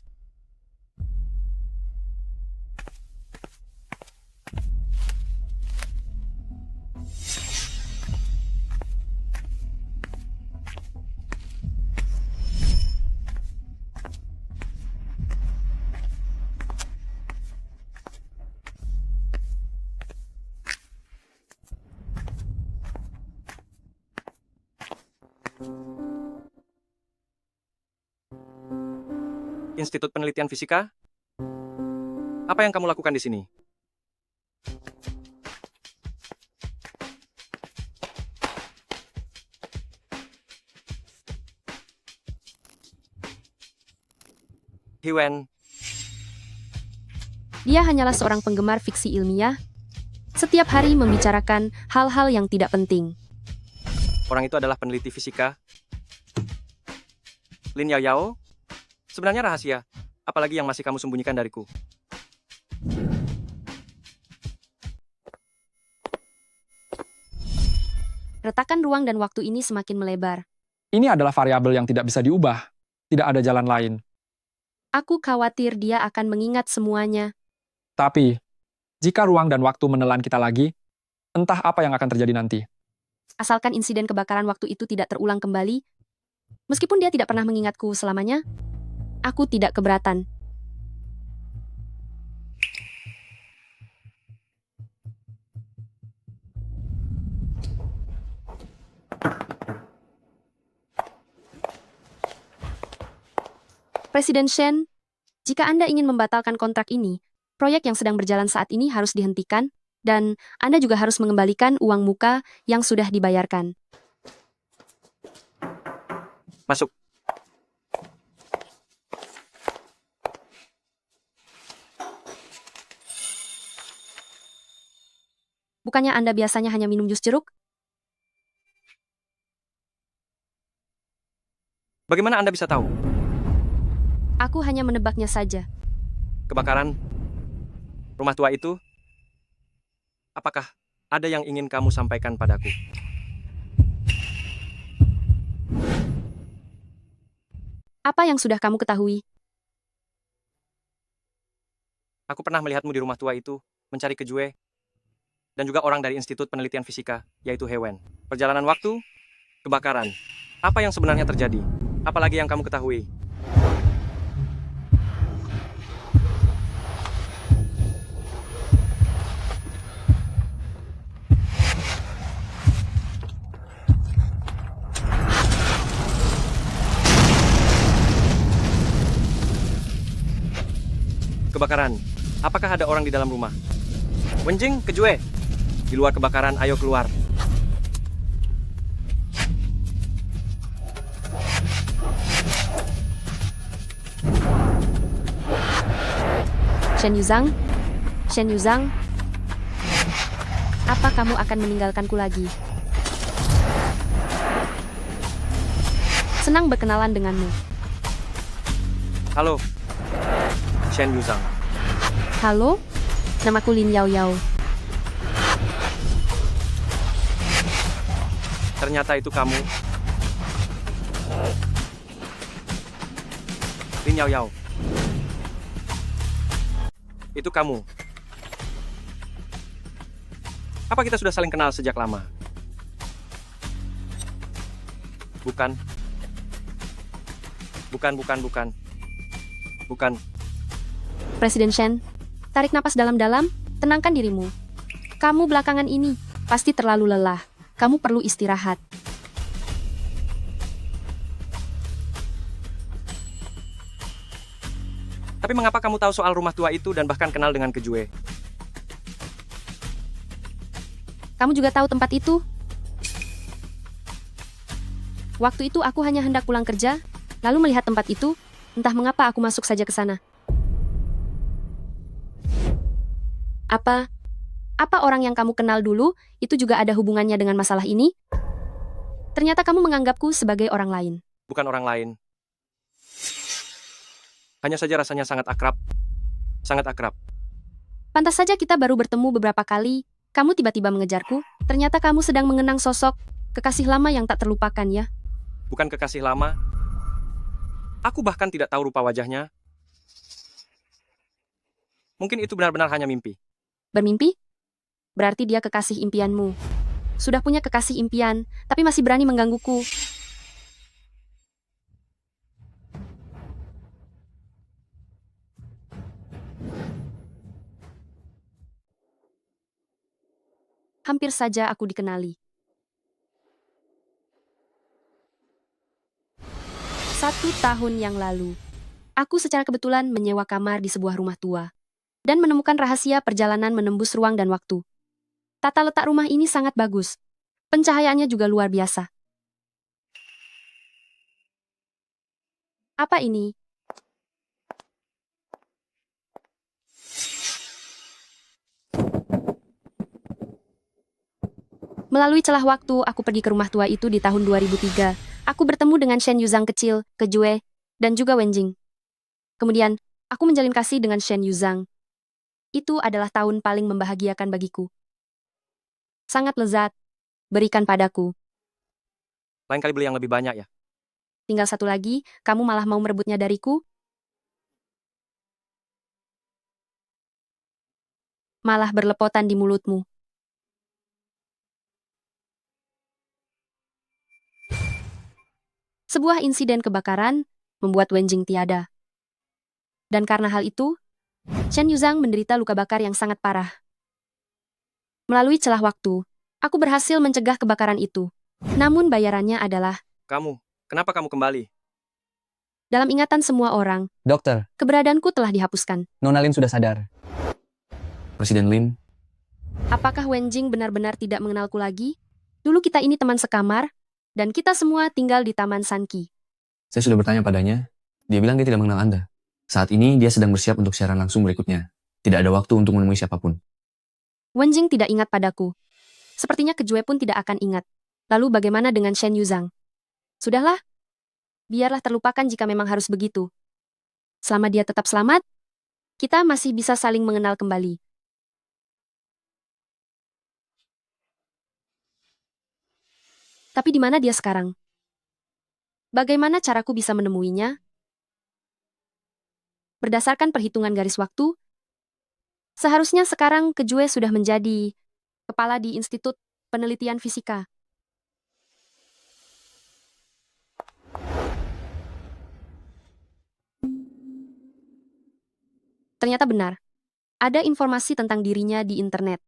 Institut Penelitian Fisika? Apa yang kamu lakukan di sini? Hiwen, Dia hanyalah seorang penggemar fiksi ilmiah, setiap hari membicarakan hal-hal yang tidak penting. orang itu adalah peneliti fisika. Lin Yao Yao? Sebenarnya rahasia. Apalagi yang masih kamu sembunyikan dariku. Retakan ruang dan waktu ini semakin melebar. Ini adalah variabel yang tidak bisa diubah. Tidak ada jalan lain. Aku khawatir dia akan mengingat semuanya. Tapi, jika ruang dan waktu menelan kita lagi, entah apa yang akan terjadi nanti. Asalkan insiden kebakaran waktu itu tidak terulang kembali, meskipun dia tidak pernah mengingatku selamanya, aku tidak keberatan. Presiden Shen, jika Anda ingin membatalkan kontrak ini, proyek yang sedang berjalan saat ini harus dihentikan, dan Anda juga harus mengembalikan uang muka yang sudah dibayarkan. Masuk. Bukannya Anda biasanya hanya minum jus jeruk? Bagaimana Anda bisa tahu? Aku hanya menebaknya saja. Kebakaran rumah tua itu? Apakah ada yang ingin kamu sampaikan padaku? Apa yang sudah kamu ketahui? Aku pernah melihatmu di rumah tua itu, mencari Kejue, dan juga orang dari Institut Penelitian Fisika, yaitu Hewen. Perjalanan waktu, kebakaran. Apa yang sebenarnya terjadi? Apalagi yang kamu ketahui? Kebakaran. Apakah ada orang di dalam rumah? Wenjing, Kejue. Di luar kebakaran, ayo keluar. Shen Yuzhang? Shen Yuzhang? Apa kamu akan meninggalkanku lagi? Senang berkenalan denganmu. Halo, Shen Yuzang. Halo, namaku Lin Yao Yao. Ternyata itu kamu. Lin Yao Yao. Itu kamu. Apa kita sudah saling kenal sejak lama? Bukan. Bukan. Presiden Shen, tarik napas dalam-dalam, tenangkan dirimu. Kamu belakangan ini pasti terlalu lelah. Kamu perlu istirahat. Tapi mengapa kamu tahu soal rumah tua itu dan bahkan kenal dengan Kejue? Kamu juga tahu tempat itu? Waktu itu aku hanya hendak pulang kerja, lalu melihat tempat itu, entah mengapa aku masuk saja ke sana. Apa orang yang kamu kenal dulu, itu juga ada hubungannya dengan masalah ini? Ternyata kamu menganggapku sebagai orang lain. Bukan orang lain. Hanya saja rasanya sangat akrab. Sangat akrab. Pantas saja kita baru bertemu beberapa kali, kamu tiba-tiba mengejarku, ternyata kamu sedang mengenang sosok kekasih lama yang tak terlupakan ya. Bukan kekasih lama. Aku bahkan tidak tahu rupa wajahnya. Mungkin itu benar-benar hanya mimpi. Bermimpi? Berarti dia kekasih impianmu. Sudah punya kekasih impian, tapi masih berani menggangguku. Hampir saja aku dikenali. 1 tahun yang lalu, aku secara kebetulan menyewa kamar di sebuah rumah tua dan menemukan rahasia perjalanan menembus ruang dan waktu. Tata letak rumah ini sangat bagus. Pencahayaannya juga luar biasa. Apa ini? Melalui celah waktu, aku pergi ke rumah tua itu di tahun 2003. Aku bertemu dengan Shen Yuzang kecil, Kejue, dan juga Wenjing. Kemudian, aku menjalin kasih dengan Shen Yuzang. Itu adalah tahun paling membahagiakan bagiku. Sangat lezat. Berikan padaku. Lain kali beli yang lebih banyak ya. Tinggal satu lagi, kamu malah mau merebutnya dariku? Malah berlepotan di mulutmu. Sebuah insiden kebakaran membuat Wenjing tiada. Dan karena hal itu, Shen Yuzang menderita luka bakar yang sangat parah. Melalui celah waktu, aku berhasil mencegah kebakaran itu. Namun bayarannya adalah, Kenapa kamu kembali? dalam ingatan semua orang, Dokter, keberadaanku telah dihapuskan. Nona Lin sudah sadar. Presiden Lin, Apakah Wenjing benar-benar tidak mengenalku lagi? Dulu kita ini teman sekamar, dan kita semua tinggal di Taman Sanki. saya sudah bertanya padanya. Dia bilang dia tidak mengenal Anda. Saat ini dia sedang bersiap untuk siaran langsung berikutnya. Tidak ada waktu untuk menemui siapapun. Wenjing tidak ingat padaku. Sepertinya Kejue pun tidak akan ingat. Lalu bagaimana dengan Shen Yuzang? Sudahlah. Biarlah terlupakan jika memang harus begitu. Selama dia tetap selamat, kita masih bisa saling mengenal kembali. Tapi di mana dia sekarang? Bagaimana caraku bisa menemuinya? Berdasarkan perhitungan garis waktu, seharusnya sekarang Kejue sudah menjadi kepala di Institut Penelitian Fisika. Ternyata benar. Ada informasi tentang dirinya di internet.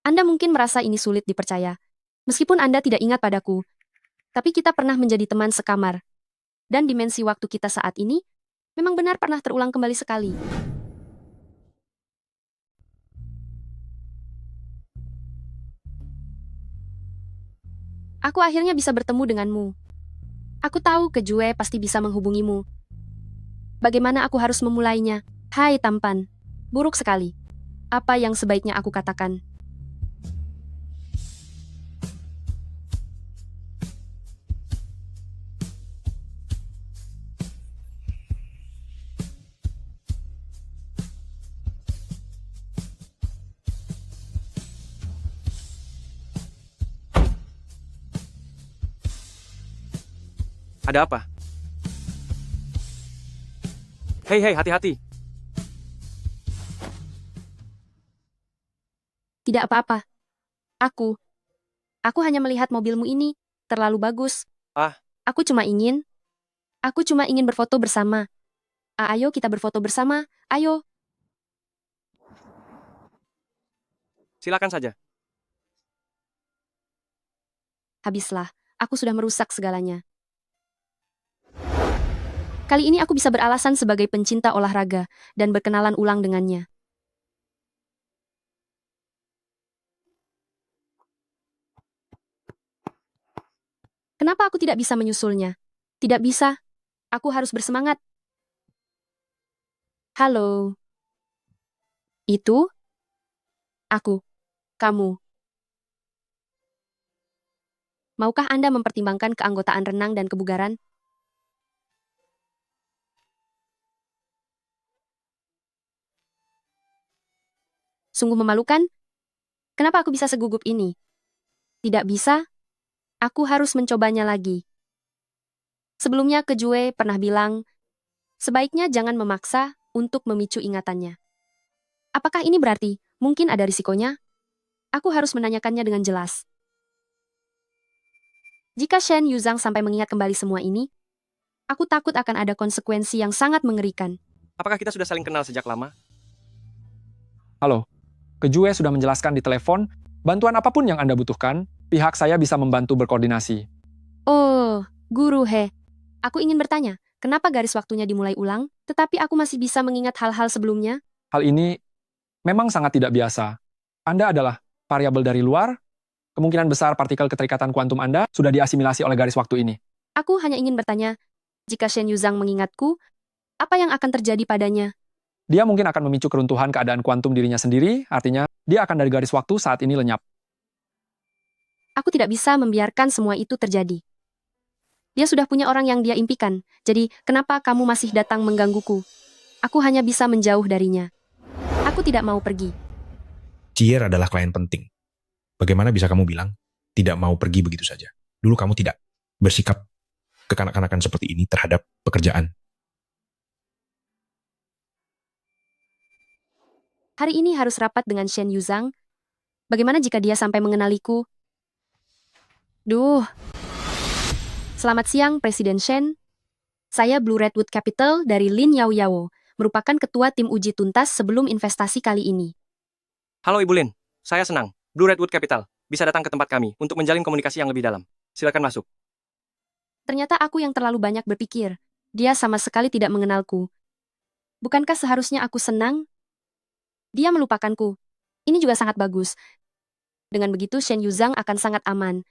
Anda mungkin merasa ini sulit dipercaya. Meskipun Anda tidak ingat padaku, tapi kita pernah menjadi teman sekamar. Dan dimensi waktu kita saat ini memang benar pernah terulang kembali sekali. Aku akhirnya bisa bertemu denganmu. Aku tahu Kejue pasti bisa menghubungimu. Bagaimana aku harus memulainya? Hai tampan. Buruk sekali. Apa yang sebaiknya aku katakan? Ada apa? Hei, hei, hati-hati. Tidak apa-apa. Aku hanya melihat mobilmu ini terlalu bagus. Ah. Aku cuma ingin berfoto bersama. Ayo kita berfoto bersama, ayo. Silakan saja. Habislah, aku sudah merusak segalanya. Kali ini aku bisa beralasan sebagai pencinta olahraga dan berkenalan ulang dengannya. Kenapa aku tidak bisa menyusulnya? Tidak bisa. Aku harus bersemangat. Halo. Itu? Aku. Kamu. Maukah Anda mempertimbangkan keanggotaan renang dan kebugaran? Sungguh memalukan. Kenapa aku bisa segugup ini? Tidak bisa. Aku harus mencobanya lagi. Sebelumnya Kejue pernah bilang, sebaiknya jangan memaksa untuk memicu ingatannya. Apakah ini berarti mungkin ada risikonya? Aku harus menanyakannya dengan jelas. Jika Shen Yuzhang sampai mengingat kembali semua ini, aku takut akan ada konsekuensi yang sangat mengerikan. Apakah kita sudah saling kenal sejak lama? Halo, Kejue sudah menjelaskan di telepon, bantuan apapun yang Anda butuhkan, pihak saya bisa membantu berkoordinasi. Oh, Guru He. Aku ingin bertanya, kenapa garis waktunya dimulai ulang, tetapi aku masih bisa mengingat hal-hal sebelumnya? Hal ini memang sangat tidak biasa. Anda adalah variabel dari luar, kemungkinan besar partikel keterikatan kuantum Anda sudah diasimilasi oleh garis waktu ini. Aku hanya ingin bertanya, jika Shen Yuzhang mengingatku, apa yang akan terjadi padanya? Dia mungkin akan memicu keruntuhan keadaan kuantum dirinya sendiri, artinya dia akan dari garis waktu saat ini lenyap. Aku tidak bisa membiarkan semua itu terjadi. Dia sudah punya orang yang dia impikan, jadi kenapa kamu masih datang menggangguku? Aku hanya bisa menjauh darinya. Aku tidak mau pergi. Cier adalah klien penting. Bagaimana bisa kamu bilang tidak mau pergi begitu saja? Dulu kamu tidak bersikap kekanak-kanakan seperti ini terhadap pekerjaan. Hari ini harus rapat dengan Shen Yuzhang. Bagaimana jika dia sampai mengenaliku? Duh. Selamat siang, Presiden Shen. Saya Blue Redwood Capital dari Lin Yao Yao, merupakan ketua tim uji tuntas sebelum investasi kali ini. Halo Ibu Lin, saya senang. Blue Redwood Capital bisa datang ke tempat kami untuk menjalin komunikasi yang lebih dalam. Silakan masuk. Ternyata aku yang terlalu banyak berpikir. Dia sama sekali tidak mengenalku. Bukankah seharusnya aku senang? Dia melupakanku. Ini juga sangat bagus. Dengan begitu, Shen Yuzhang akan sangat aman.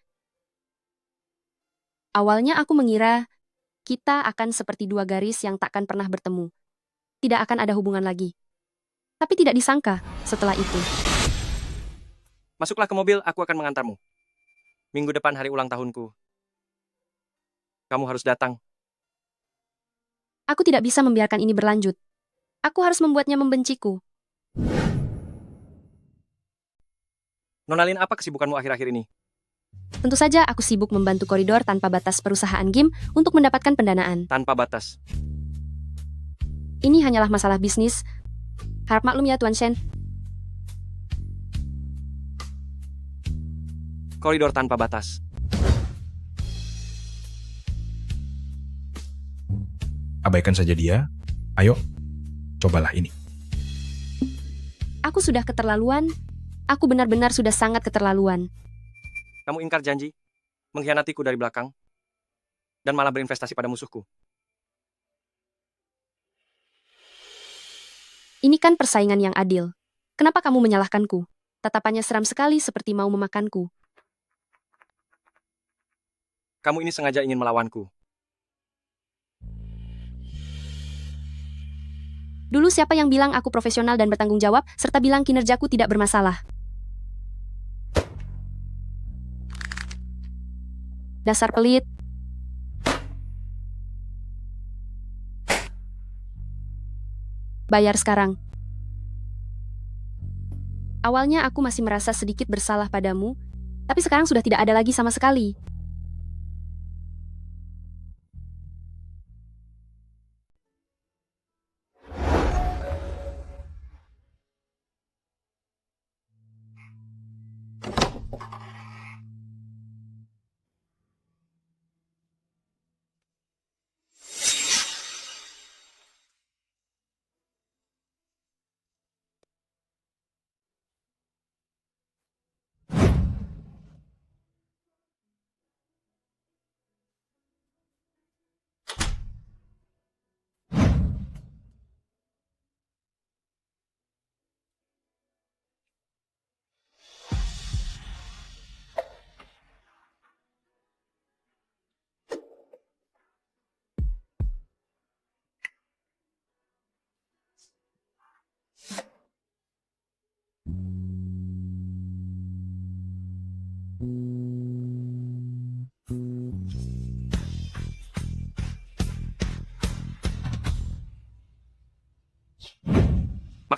Awalnya aku mengira kita akan seperti dua garis yang takkan pernah bertemu. Tidak akan ada hubungan lagi. Tapi tidak disangka setelah itu. Masuklah ke mobil, aku akan mengantarmu. Minggu depan hari ulang tahunku. Kamu harus datang. Aku tidak bisa membiarkan ini berlanjut. Aku harus membuatnya membenciku. Nonalin, apa kesibukanmu akhir-akhir ini? Tentu saja aku sibuk membantu koridor tanpa batas perusahaan game untuk mendapatkan pendanaan. Tanpa batas. Ini hanyalah masalah bisnis. Harap maklum ya, Tuan Shen. Koridor tanpa batas. Abaikan saja dia. Ayo, cobalah ini. Aku sudah keterlaluan. Aku benar-benar sudah sangat keterlaluan. Kamu ingkar janji, mengkhianatiku dari belakang, dan malah berinvestasi pada musuhku. Ini kan persaingan yang adil. Kenapa kamu menyalahkanku? Tatapannya seram sekali seperti mau memakanku. Kamu ini sengaja ingin melawanku. Dulu siapa yang bilang aku profesional dan bertanggung jawab, serta bilang kinerjaku tidak bermasalah? Dasar pelit. Bayar sekarang. Awalnya aku masih merasa sedikit bersalah padamu, tapi sekarang sudah tidak ada lagi sama sekali.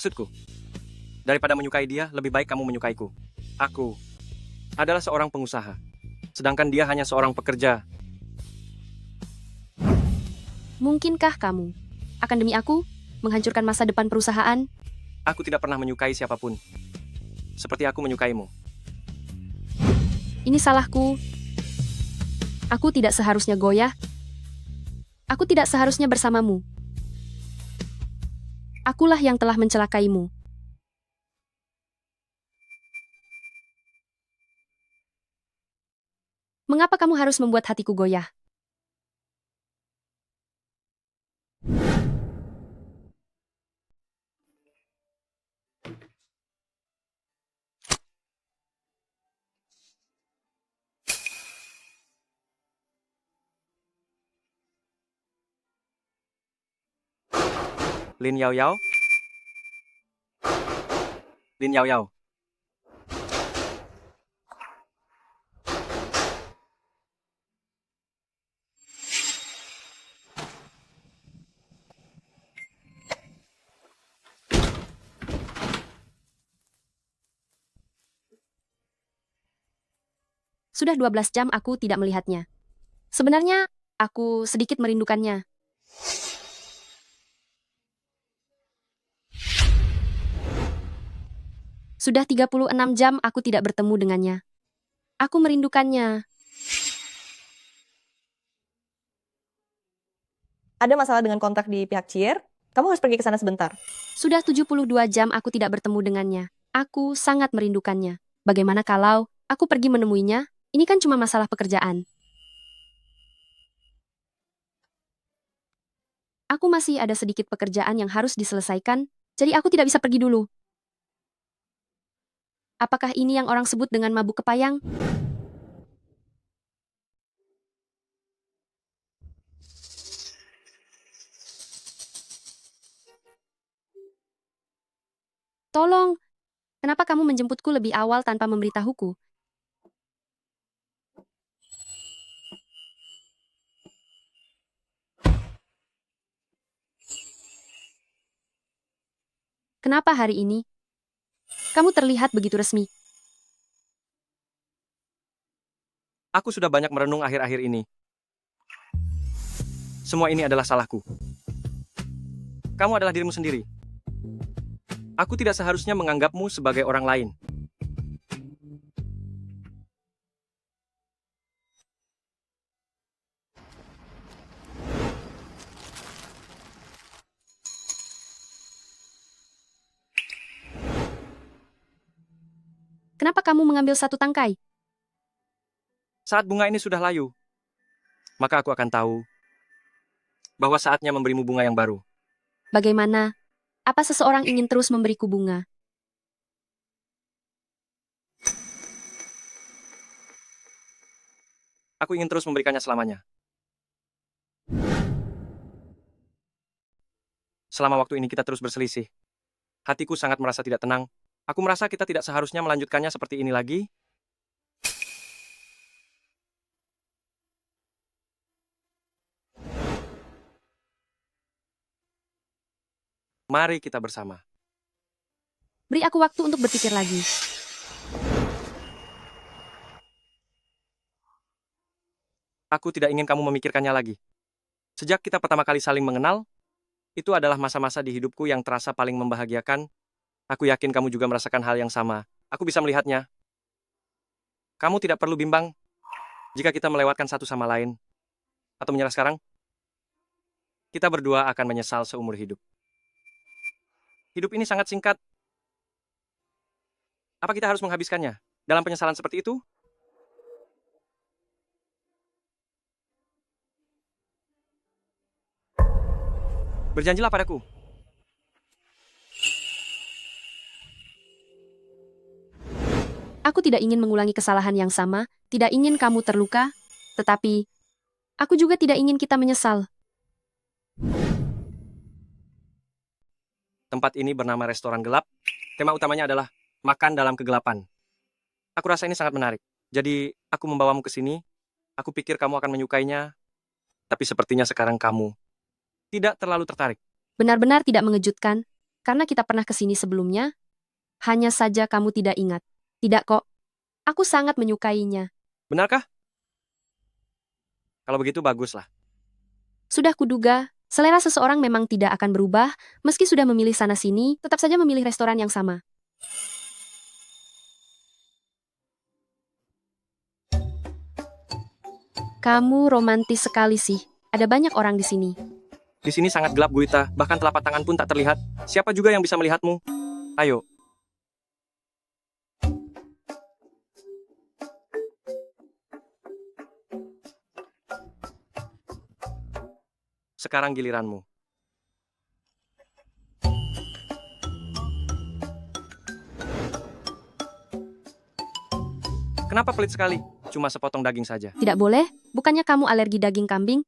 Maksudku, daripada menyukai dia, lebih baik kamu menyukaiku. Aku adalah seorang pengusaha, sedangkan dia hanya seorang pekerja. Mungkinkah kamu akan demi aku menghancurkan masa depan perusahaan? Aku tidak pernah menyukai siapapun, seperti aku menyukaimu. Ini salahku. Aku tidak seharusnya goyah. Aku tidak seharusnya bersamamu. Akulah yang telah mencelakaimu. Mengapa kamu harus membuat hatiku goyah? Lin Yao Yao? Lin Yao Yao. Sudah 12 jam aku tidak melihatnya. Sebenarnya, aku sedikit merindukannya. Sudah 36 jam aku tidak bertemu dengannya. Aku merindukannya. Ada masalah dengan kontrak di pihak Cier? Kamu harus pergi ke sana sebentar. Sudah 72 jam aku tidak bertemu dengannya. Aku sangat merindukannya. Bagaimana kalau aku pergi menemuinya? Ini kan cuma masalah pekerjaan. Aku masih ada sedikit pekerjaan yang harus diselesaikan, jadi aku tidak bisa pergi dulu. Apakah ini yang orang sebut dengan mabuk kepayang? Tolong, kenapa kamu menjemputku lebih awal tanpa memberitahuku? Kenapa hari ini? Kamu terlihat begitu resmi. Aku sudah banyak merenung akhir-akhir ini. Semua ini adalah salahku. Kamu adalah dirimu sendiri. Aku tidak seharusnya menganggapmu sebagai orang lain. Kenapa kamu mengambil satu tangkai? Saat bunga ini sudah layu, maka aku akan tahu bahwa saatnya memberimu bunga yang baru. Bagaimana? Apa seseorang ingin terus memberiku bunga? Aku ingin terus memberikannya selamanya. Selama waktu ini kita terus berselisih. Hatiku sangat merasa tidak tenang. Aku merasa kita tidak seharusnya melanjutkannya seperti ini lagi. Mari kita bersama. Beri aku waktu untuk berpikir lagi. Aku tidak ingin kamu memikirkannya lagi. Sejak kita pertama kali saling mengenal, itu adalah masa-masa di hidupku yang terasa paling membahagiakan. Aku yakin kamu juga merasakan hal yang sama. Aku bisa melihatnya. Kamu tidak perlu bimbang jika kita melewatkan satu sama lain. Atau menyerah sekarang. Kita berdua akan menyesal seumur hidup. Hidup ini sangat singkat. Apa kita harus menghabiskannya dalam penyesalan seperti itu? Berjanjilah padaku. Aku tidak ingin mengulangi kesalahan yang sama, tidak ingin kamu terluka, tetapi aku juga tidak ingin kita menyesal. Tempat ini bernama Restoran Gelap. Tema utamanya adalah makan dalam kegelapan. Aku rasa ini sangat menarik. Jadi, aku membawamu ke sini. Aku pikir kamu akan menyukainya. Tapi sepertinya sekarang kamu tidak terlalu tertarik. Benar-benar tidak mengejutkan. karena kita pernah kesini sebelumnya. Hanya saja kamu tidak ingat. Tidak kok. Aku sangat menyukainya. Benarkah? Kalau begitu baguslah. Sudah kuduga, selera seseorang memang tidak akan berubah, meski sudah memilih sana-sini, tetap saja memilih restoran yang sama. Kamu romantis sekali sih. Ada banyak orang di sini. Di sini sangat gelap, Guita. Bahkan telapak tangan pun tak terlihat. Siapa juga yang bisa melihatmu? Ayo. Sekarang giliranmu. Kenapa pelit sekali? Cuma sepotong daging saja. Tidak boleh? Bukannya kamu alergi daging kambing?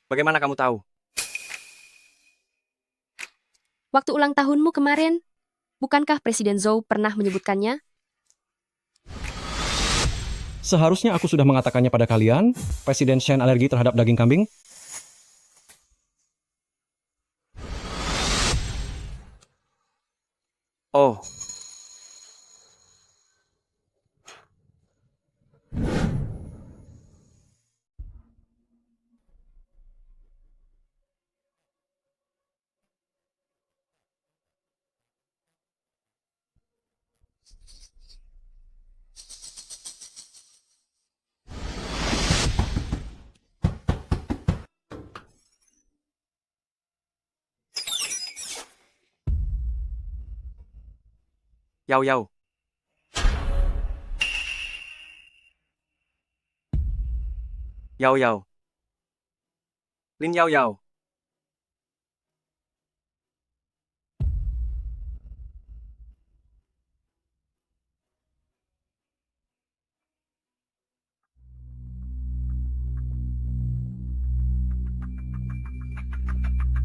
Bagaimana kamu tahu? Waktu ulang tahunmu kemarin, bukankah Presiden Zhou pernah menyebutkannya? Seharusnya aku sudah mengatakannya pada kalian, Presiden Shen alergi terhadap daging kambing. Oh, Yao Yao. Yao Yao. Lin Yao Yao.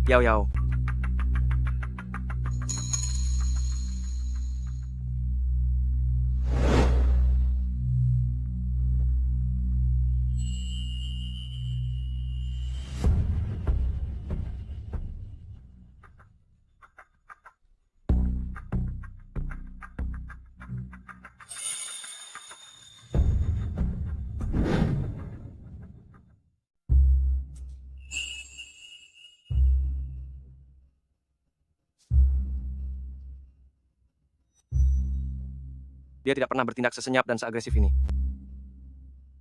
Yao Yao. Dia tidak pernah bertindak sesenyap dan seagresif ini.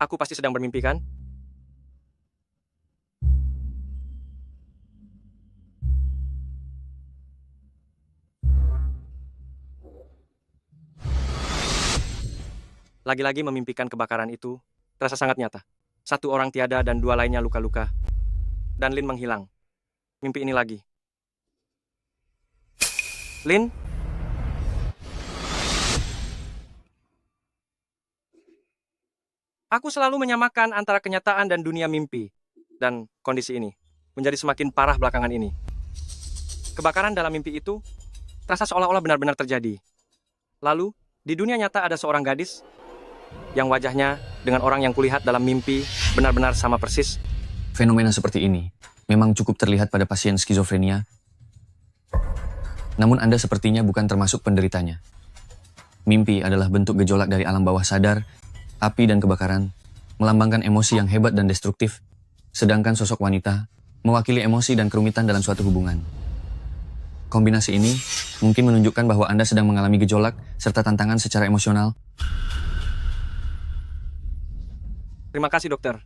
Aku pasti sedang bermimpi, kan? Lagi-lagi memimpikan kebakaran itu terasa sangat nyata. Satu orang tiada dan dua lainnya luka-luka. Dan Lin menghilang. Mimpi ini lagi. Lin? Aku selalu menyamakan antara kenyataan dan dunia mimpi. Dan kondisi ini menjadi semakin parah belakangan ini. Kebakaran dalam mimpi itu terasa seolah-olah benar-benar terjadi. Lalu, di dunia nyata ada seorang gadis yang wajahnya dengan orang yang kulihat dalam mimpi benar-benar sama persis. Fenomena seperti ini memang cukup terlihat pada pasien skizofrenia. Namun Anda sepertinya bukan termasuk penderitanya. Mimpi adalah bentuk gejolak dari alam bawah sadar. Api dan kebakaran melambangkan emosi yang hebat dan destruktif, sedangkan sosok wanita mewakili emosi dan kerumitan dalam suatu hubungan. Kombinasi ini mungkin menunjukkan bahwa Anda sedang mengalami gejolak serta tantangan secara emosional. Terima kasih, dokter.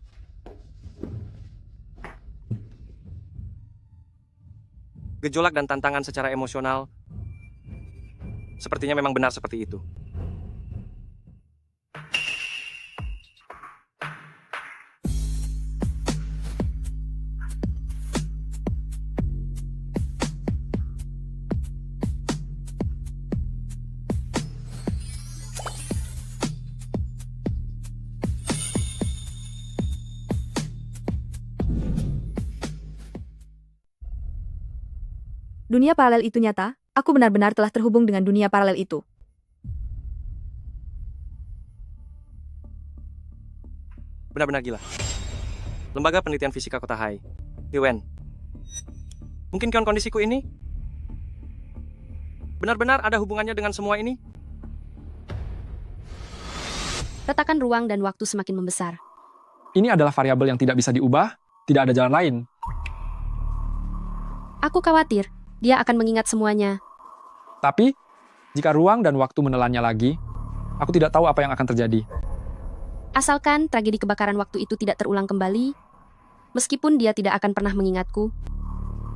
Gejolak dan tantangan secara emosional sepertinya memang benar seperti itu. Dunia paralel itu nyata, aku benar-benar telah terhubung dengan dunia paralel itu. Benar-benar gila. Lembaga Penelitian Fisika Kota Hai, Liwen. Mungkinkah kondisiku ini benar-benar ada hubungannya dengan semua ini? Retakan ruang dan waktu semakin membesar. Ini adalah variabel yang tidak bisa diubah, tidak ada jalan lain. Aku khawatir, dia akan mengingat semuanya. Tapi, jika ruang dan waktu menelannya lagi, aku tidak tahu apa yang akan terjadi. Asalkan tragedi kebakaran waktu itu tidak terulang kembali, meskipun dia tidak akan pernah mengingatku,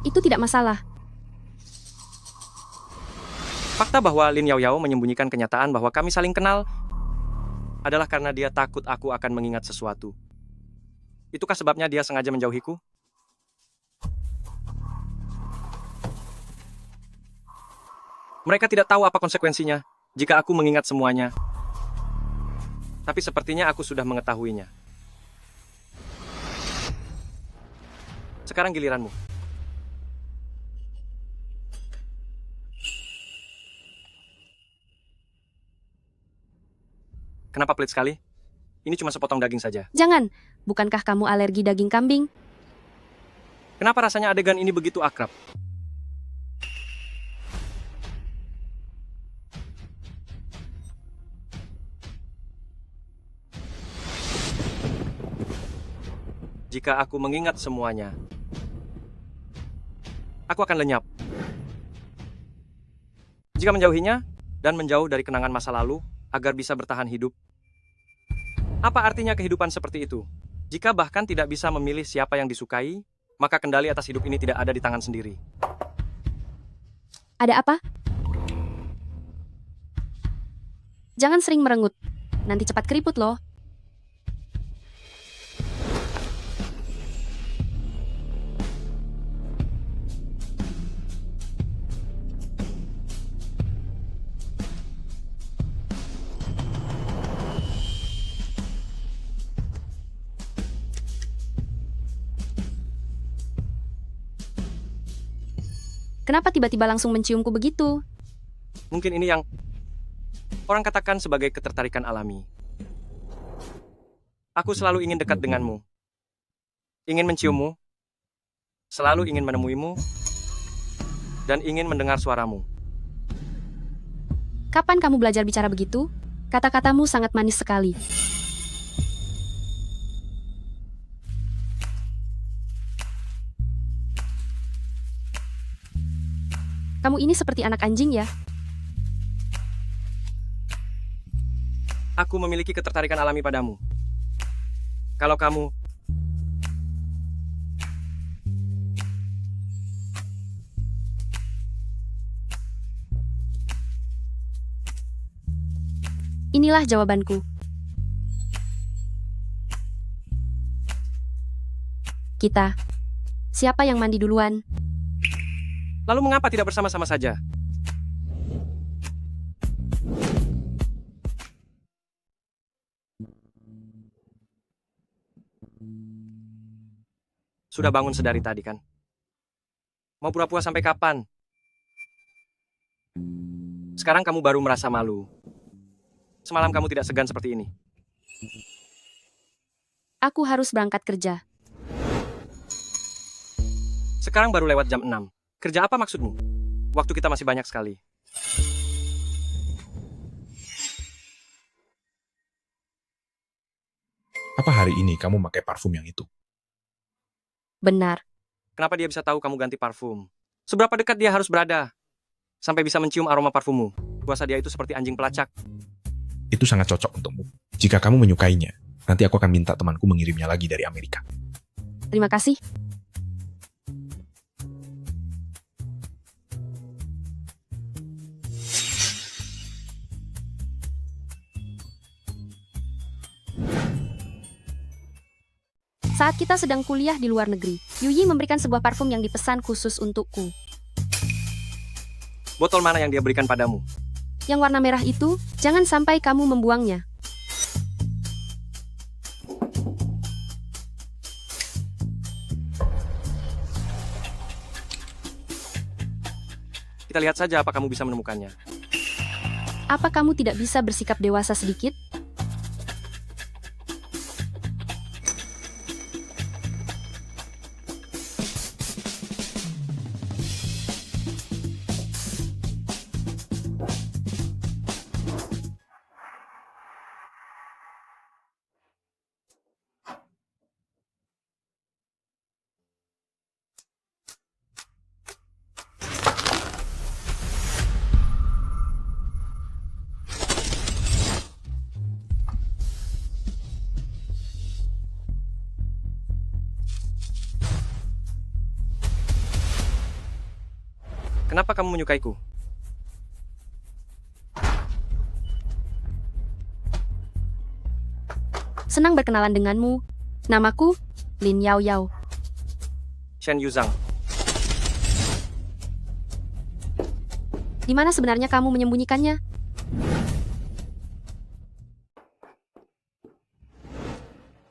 itu tidak masalah. Fakta bahwa Lin Yaoyao menyembunyikan kenyataan bahwa kami saling kenal adalah karena dia takut aku akan mengingat sesuatu. Itukah sebabnya dia sengaja menjauhiku? Mereka tidak tahu apa konsekuensinya jika aku mengingat semuanya. Tapi sepertinya aku sudah mengetahuinya. Sekarang giliranmu. Kenapa pelit sekali? Ini cuma sepotong daging saja. Jangan, bukankah kamu alergi daging kambing? Kenapa rasanya adegan ini begitu akrab? Jika aku mengingat semuanya, aku akan lenyap. Jika menjauhinya dan menjauh dari kenangan masa lalu agar bisa bertahan hidup, apa artinya kehidupan seperti itu? Jika bahkan tidak bisa memilih siapa yang disukai, maka kendali atas hidup ini tidak ada di tangan sendiri. Ada apa? Jangan sering merengut, nanti cepat keriput loh. Kenapa tiba-tiba langsung menciumku begitu? Mungkin ini yang orang katakan sebagai ketertarikan alami. Aku selalu ingin dekat denganmu. Ingin menciummu. Selalu ingin menemuimu. Dan ingin mendengar suaramu. Kapan kamu belajar bicara begitu? Kata-katamu sangat manis sekali. Kamu ini seperti anak anjing ya? Aku memiliki ketertarikan alami padamu. Kalau kamu Inilah jawabanku. Kita. Siapa yang mandi duluan? lalu mengapa tidak bersama-sama saja? Sudah bangun sedari tadi kan? Mau pura-pura sampai kapan? Sekarang kamu baru merasa malu. Semalam kamu tidak segan seperti ini. Aku harus berangkat kerja. Sekarang baru lewat jam 6. Kerja apa maksudmu? Waktu kita masih banyak sekali. Apa hari ini kamu pakai parfum yang itu? Benar. Kenapa dia bisa tahu kamu ganti parfum? Seberapa dekat dia harus berada? Sampai bisa mencium aroma parfummu. Kuasa dia itu seperti anjing pelacak. Itu sangat cocok untukmu. Jika kamu menyukainya, nanti aku akan minta temanku mengirimnya lagi dari Amerika. Terima kasih. Saat kita sedang kuliah di luar negeri, Yuyi memberikan sebuah parfum yang dipesan khusus untukku. Botol mana yang dia berikan padamu? Yang warna merah itu, jangan sampai kamu membuangnya. Kita lihat saja apa kamu bisa menemukannya. Apa kamu tidak bisa bersikap dewasa sedikit? Kenapa kamu menyukaiku? Senang berkenalan denganmu. Namaku Lin Yao Yao. Shen Yuzhang. Di mana sebenarnya kamu menyembunyikannya?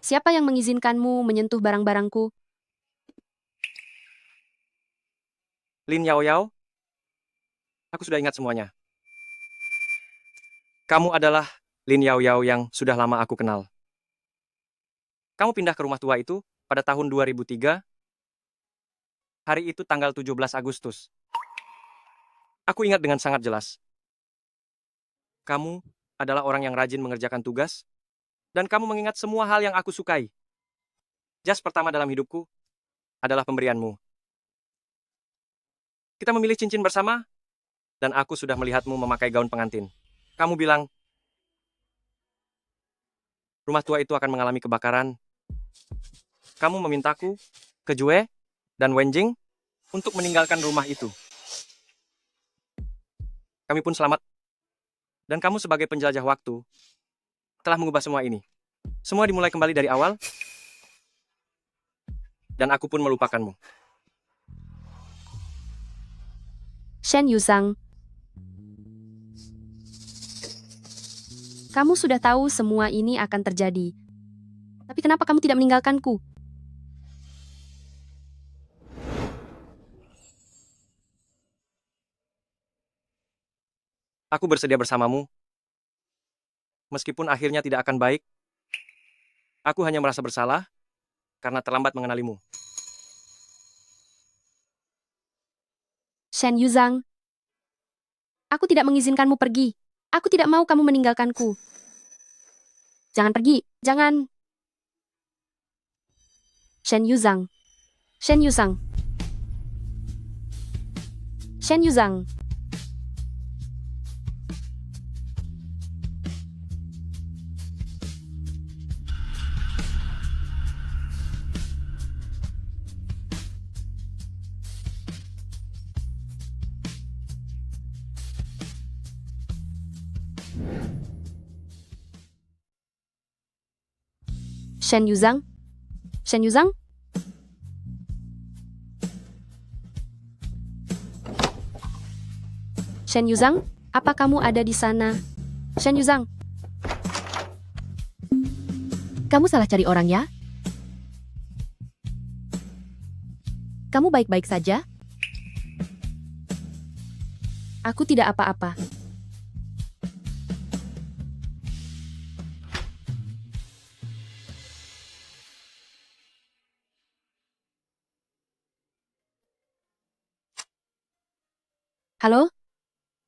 Siapa yang mengizinkanmu menyentuh barang-barangku? Lin Yao Yao? Aku sudah ingat semuanya. Kamu adalah Lin Yao Yao yang sudah lama aku kenal. Kamu pindah ke rumah tua itu pada tahun 2003. Hari itu tanggal 17 Agustus. Aku ingat dengan sangat jelas. Kamu adalah orang yang rajin mengerjakan tugas, dan kamu mengingat semua hal yang aku sukai. Jas pertama dalam hidupku adalah pemberianmu. Kita memilih cincin bersama, dan aku sudah melihatmu memakai gaun pengantin. Kamu bilang, rumah tua itu akan mengalami kebakaran. Kamu memintaku, ke Jue, dan Wenjing untuk meninggalkan rumah itu. Kami pun selamat. Dan kamu sebagai penjelajah waktu telah mengubah semua ini. Semua dimulai kembali dari awal, dan aku pun melupakanmu. Shen Yuzhang. Kamu sudah tahu semua ini akan terjadi. Tapi kenapa kamu tidak meninggalkanku? Aku bersedia bersamamu. Meskipun akhirnya tidak akan baik, aku hanya merasa bersalah karena terlambat mengenalimu. Shen Yuzhang. Aku tidak mengizinkanmu pergi. Aku tidak mau kamu meninggalkanku. Jangan pergi, jangan. Shen Yuzhang. Shen Yuzhang. Shen Yuzhang. Shen Yuzhang? Shen Yuzhang? Shen Yuzhang? Apa kamu ada di sana? Shen Yuzhang? Kamu salah cari orang ya? Kamu baik-baik saja? Aku tidak apa-apa. Halo?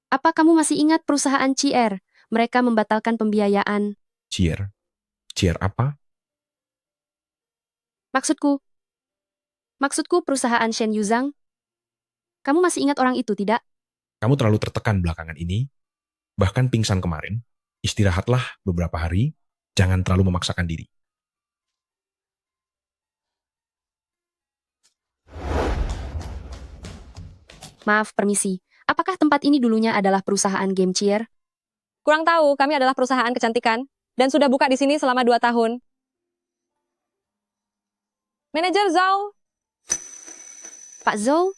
Apa kamu masih ingat perusahaan CR? Mereka membatalkan pembiayaan. Cier? Cier apa? Maksudku perusahaan Shen Yuzhang. Kamu masih ingat orang itu, tidak? Kamu terlalu tertekan belakangan ini, bahkan pingsan kemarin. Istirahatlah beberapa hari, jangan terlalu memaksakan diri. Maaf, permisi. Apakah tempat ini dulunya adalah perusahaan game cheer? Kurang tahu, kami adalah perusahaan kecantikan dan sudah buka di sini selama 2 tahun. Manajer Zhao. Pak Zhou?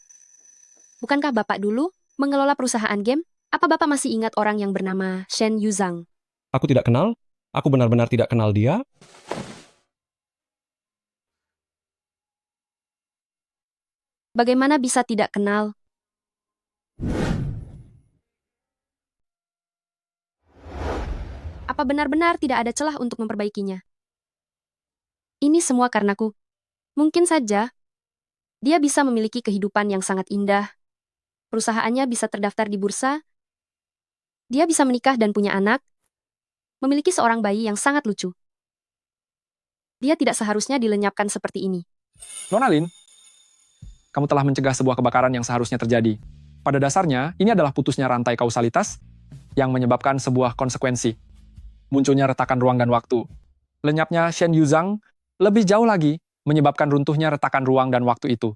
Bukankah Bapak dulu mengelola perusahaan game? Apa Bapak masih ingat orang yang bernama Shen Yuzhang? Aku tidak kenal. Aku benar-benar tidak kenal dia. Bagaimana bisa tidak kenal? Apa benar-benar tidak ada celah untuk memperbaikinya? Ini semua karenaku. Mungkin saja, dia bisa memiliki kehidupan yang sangat indah. Perusahaannya bisa terdaftar di bursa. Dia bisa menikah dan punya anak. Memiliki seorang bayi yang sangat lucu. Dia tidak seharusnya dilenyapkan seperti ini. Nona Lin, kamu telah mencegah sebuah kebakaran yang seharusnya terjadi. Pada dasarnya, ini adalah putusnya rantai kausalitas yang menyebabkan sebuah konsekuensi. Munculnya retakan ruang dan waktu. Lenyapnya Shen Yuzhang lebih jauh lagi menyebabkan runtuhnya retakan ruang dan waktu itu.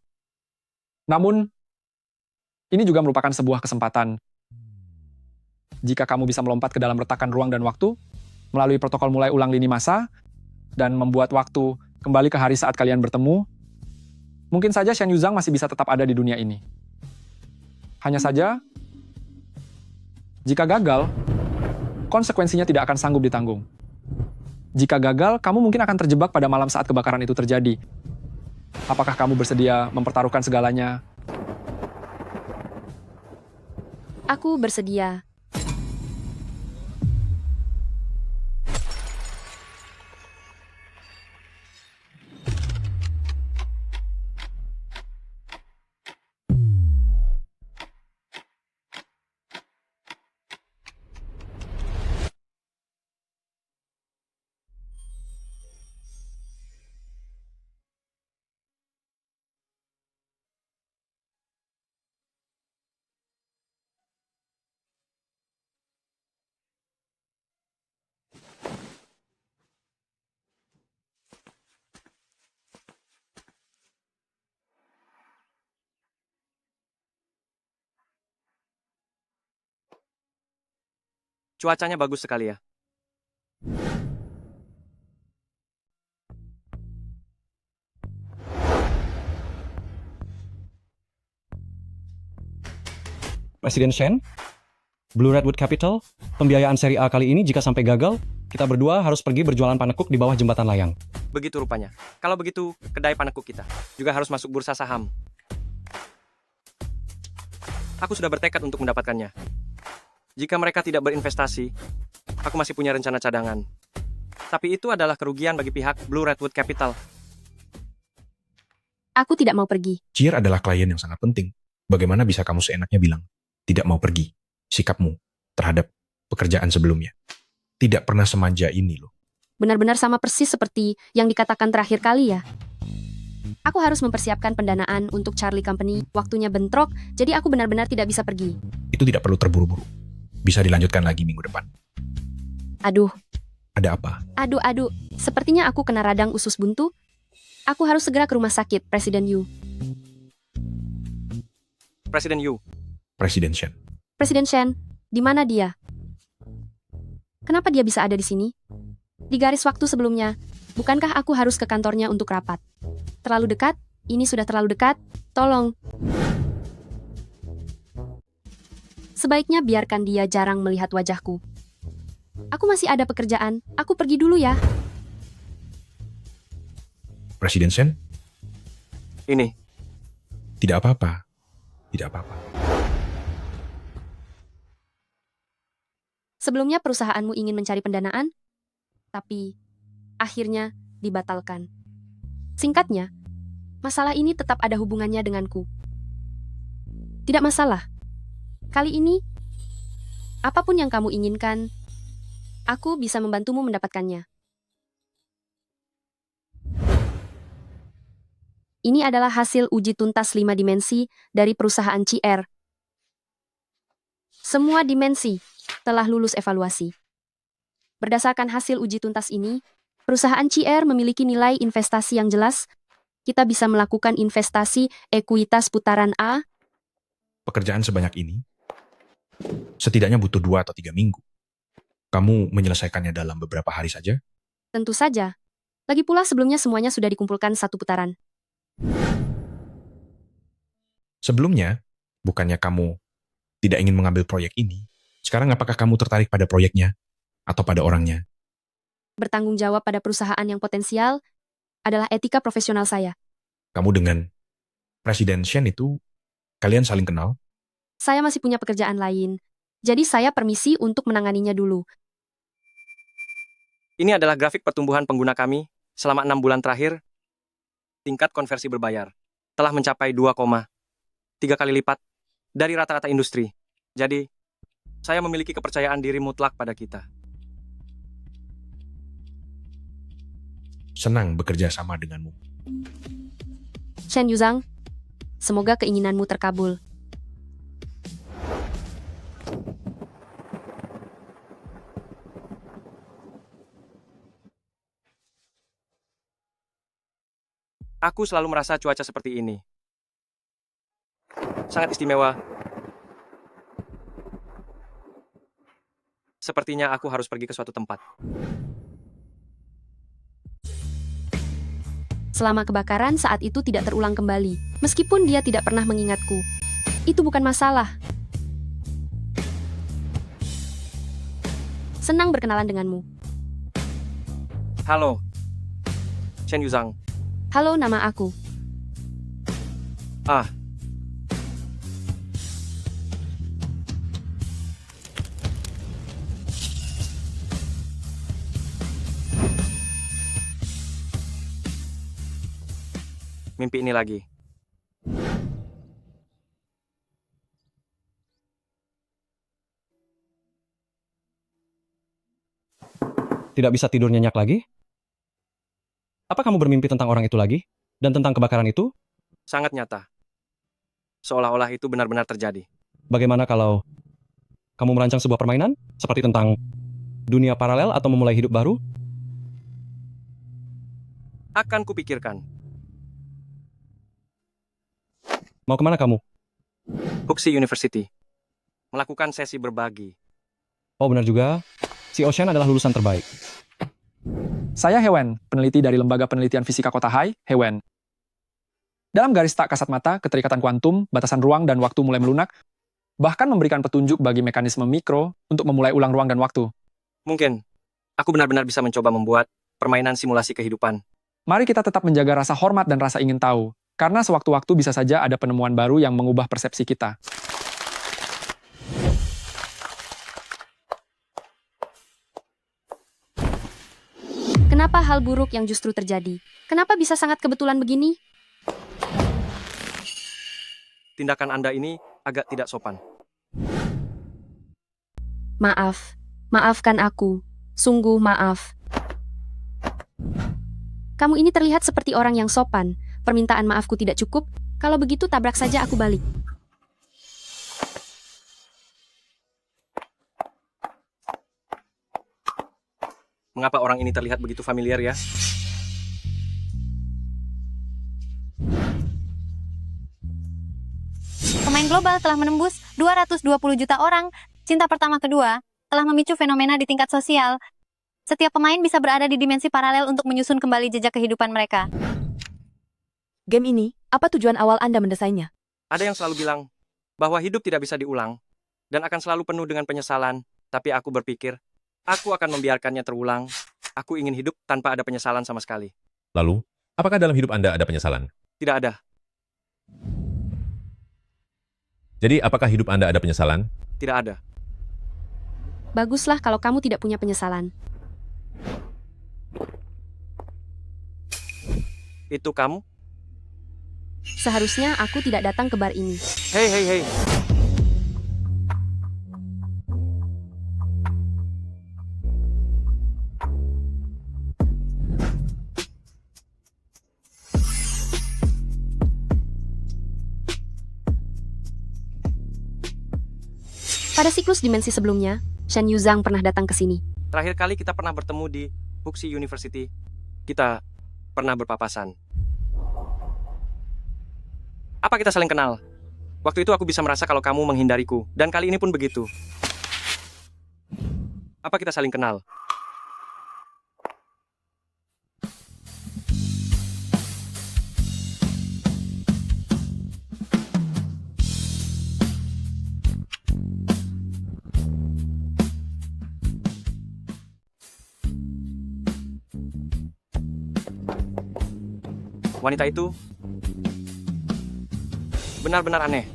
Namun, Ini juga merupakan sebuah kesempatan. Jika kamu bisa melompat ke dalam retakan ruang dan waktu, melalui protokol mulai ulang lini masa, dan membuat waktu kembali ke hari saat kalian bertemu, mungkin saja Shen Yuzhang masih bisa tetap ada di dunia ini. Hanya saja, jika gagal, konsekuensinya tidak akan sanggup ditanggung. Jika gagal, kamu mungkin akan terjebak pada malam saat kebakaran itu terjadi. Apakah kamu bersedia mempertaruhkan segalanya? Aku bersedia. Cuacanya bagus sekali ya. Presiden Shen, Blue Redwood Capital, pembiayaan seri A kali ini jika sampai gagal, kita berdua harus pergi berjualan panekuk di bawah jembatan layang. Begitu rupanya. Kalau begitu, kedai panekuk kita juga harus masuk bursa saham. Aku sudah bertekad untuk mendapatkannya. Jika mereka tidak berinvestasi, aku masih punya rencana cadangan. Tapi itu adalah kerugian bagi pihak Blue Redwood Capital. Aku tidak mau pergi. Cier adalah klien yang sangat penting. Bagaimana bisa kamu seenaknya bilang, tidak mau pergi? Sikapmu terhadap pekerjaan sebelumnya tidak pernah semanja ini loh. Benar-benar sama persis seperti yang dikatakan terakhir kali ya. Aku harus mempersiapkan pendanaan untuk Charlie Company. Waktunya bentrok, jadi aku benar-benar tidak bisa pergi. Itu tidak perlu terburu-buru. Bisa dilanjutkan lagi minggu depan. Aduh, Ada apa? aduh. Sepertinya aku kena radang usus buntu. Aku harus segera ke rumah sakit, Presiden Yu. Presiden Yu, Presiden Shen. Presiden Shen, di mana dia? Kenapa dia bisa ada di sini? Di garis waktu sebelumnya, bukankah aku harus ke kantornya untuk rapat? Terlalu dekat? Ini sudah terlalu dekat. Tolong. Sebaiknya biarkan dia jarang melihat wajahku. Aku masih ada pekerjaan. Aku pergi dulu ya. Presiden Shen, ini. tidak apa-apa. Tidak apa-apa. Sebelumnya perusahaanmu ingin mencari pendanaan, tapi akhirnya dibatalkan. Singkatnya, masalah ini tetap ada hubungannya denganku. Tidak masalah. Kali ini, apapun yang kamu inginkan, aku bisa membantumu mendapatkannya. Ini adalah hasil uji tuntas 5 dimensi dari perusahaan CR. Semua dimensi telah lulus evaluasi. Berdasarkan hasil uji tuntas ini, perusahaan CR memiliki nilai investasi yang jelas. Kita bisa melakukan investasi ekuitas putaran A. Pekerjaan sebanyak ini setidaknya butuh 2 atau 3 minggu. Kamu menyelesaikannya dalam beberapa hari saja? Tentu saja. Lagi pula sebelumnya semuanya sudah dikumpulkan satu putaran. Sebelumnya, bukannya kamu tidak ingin mengambil proyek ini? Sekarang apakah kamu tertarik pada proyeknya atau pada orangnya? Bertanggung jawab pada perusahaan yang potensial adalah etika profesional saya. Kamu dengan Presiden Shen itu, kalian saling kenal? Saya masih punya pekerjaan lain, jadi saya permisi untuk menanganinya dulu. Ini adalah grafik pertumbuhan pengguna kami selama 6 bulan terakhir. Tingkat konversi berbayar telah mencapai 2,3 kali lipat dari rata-rata industri. Jadi, saya memiliki kepercayaan diri mutlak pada kita. Senang bekerja sama denganmu. Shen Yuzhang, semoga keinginanmu terkabul. Aku selalu merasa cuaca seperti ini Sangat istimewa. Sepertinya aku harus pergi ke suatu tempat. Selama kebakaran saat itu tidak terulang kembali, meskipun dia tidak pernah mengingatku. Itu bukan masalah. Senang berkenalan denganmu. Halo, Chen Yuzhang. Halo, nama aku. Ah, mimpi ini lagi. Tidak bisa tidur nyenyak lagi? Apa kamu bermimpi tentang orang itu lagi? Dan tentang kebakaran itu? Sangat nyata. Seolah-olah itu benar-benar terjadi. Bagaimana kalau kamu merancang sebuah permainan? Seperti tentang dunia paralel atau memulai hidup baru? Akan kupikirkan. Mau kemana kamu? Huxi University. Melakukan sesi berbagi. Oh benar juga, si Ocean adalah lulusan terbaik. Saya Hewen, peneliti dari Lembaga Penelitian Fisika Kota Hai, Hewen. Dalam garis tak kasat mata, keterikatan kuantum, batasan ruang dan waktu mulai melunak, bahkan memberikan petunjuk bagi mekanisme mikro untuk memulai ulang ruang dan waktu. Mungkin, aku benar-benar bisa mencoba membuat permainan simulasi kehidupan. Mari kita tetap menjaga rasa hormat dan rasa ingin tahu, karena sewaktu-waktu bisa saja ada penemuan baru yang mengubah persepsi kita. Kenapa hal buruk yang justru terjadi? Kenapa bisa sangat kebetulan begini? Tindakan Anda ini agak tidak sopan. Maaf. Maafkan aku. Sungguh maaf. Kamu ini terlihat seperti orang yang sopan. Permintaan maafku tidak cukup. Kalau begitu tabrak saja aku balik. Mengapa orang ini terlihat begitu familiar ya? Pemain global telah menembus 220 juta orang. Cinta pertama kedua telah memicu fenomena di tingkat sosial. Setiap pemain bisa berada di dimensi paralel untuk menyusun kembali jejak kehidupan mereka. Game ini, apa tujuan awal Anda mendesainnya? Ada yang selalu bilang bahwa hidup tidak bisa diulang dan akan selalu penuh dengan penyesalan. Tapi aku berpikir, aku akan membiarkannya terulang. Aku ingin hidup tanpa ada penyesalan sama sekali. Lalu, apakah dalam hidup Anda ada penyesalan? Tidak ada. Jadi, apakah hidup Anda ada penyesalan? Tidak ada. Baguslah kalau kamu tidak punya penyesalan. Itu kamu? Seharusnya aku tidak datang ke bar ini. Hei, hei, hei. Pada siklus dimensi sebelumnya, Shen Yuzhang pernah datang ke sini. Terakhir kali kita pernah bertemu di Huxi University. Kita pernah berpapasan. Apa kita saling kenal? Waktu itu aku bisa merasa kalau kamu menghindariku, dan kali ini pun begitu. Apa kita saling kenal? Wanita itu benar-benar aneh.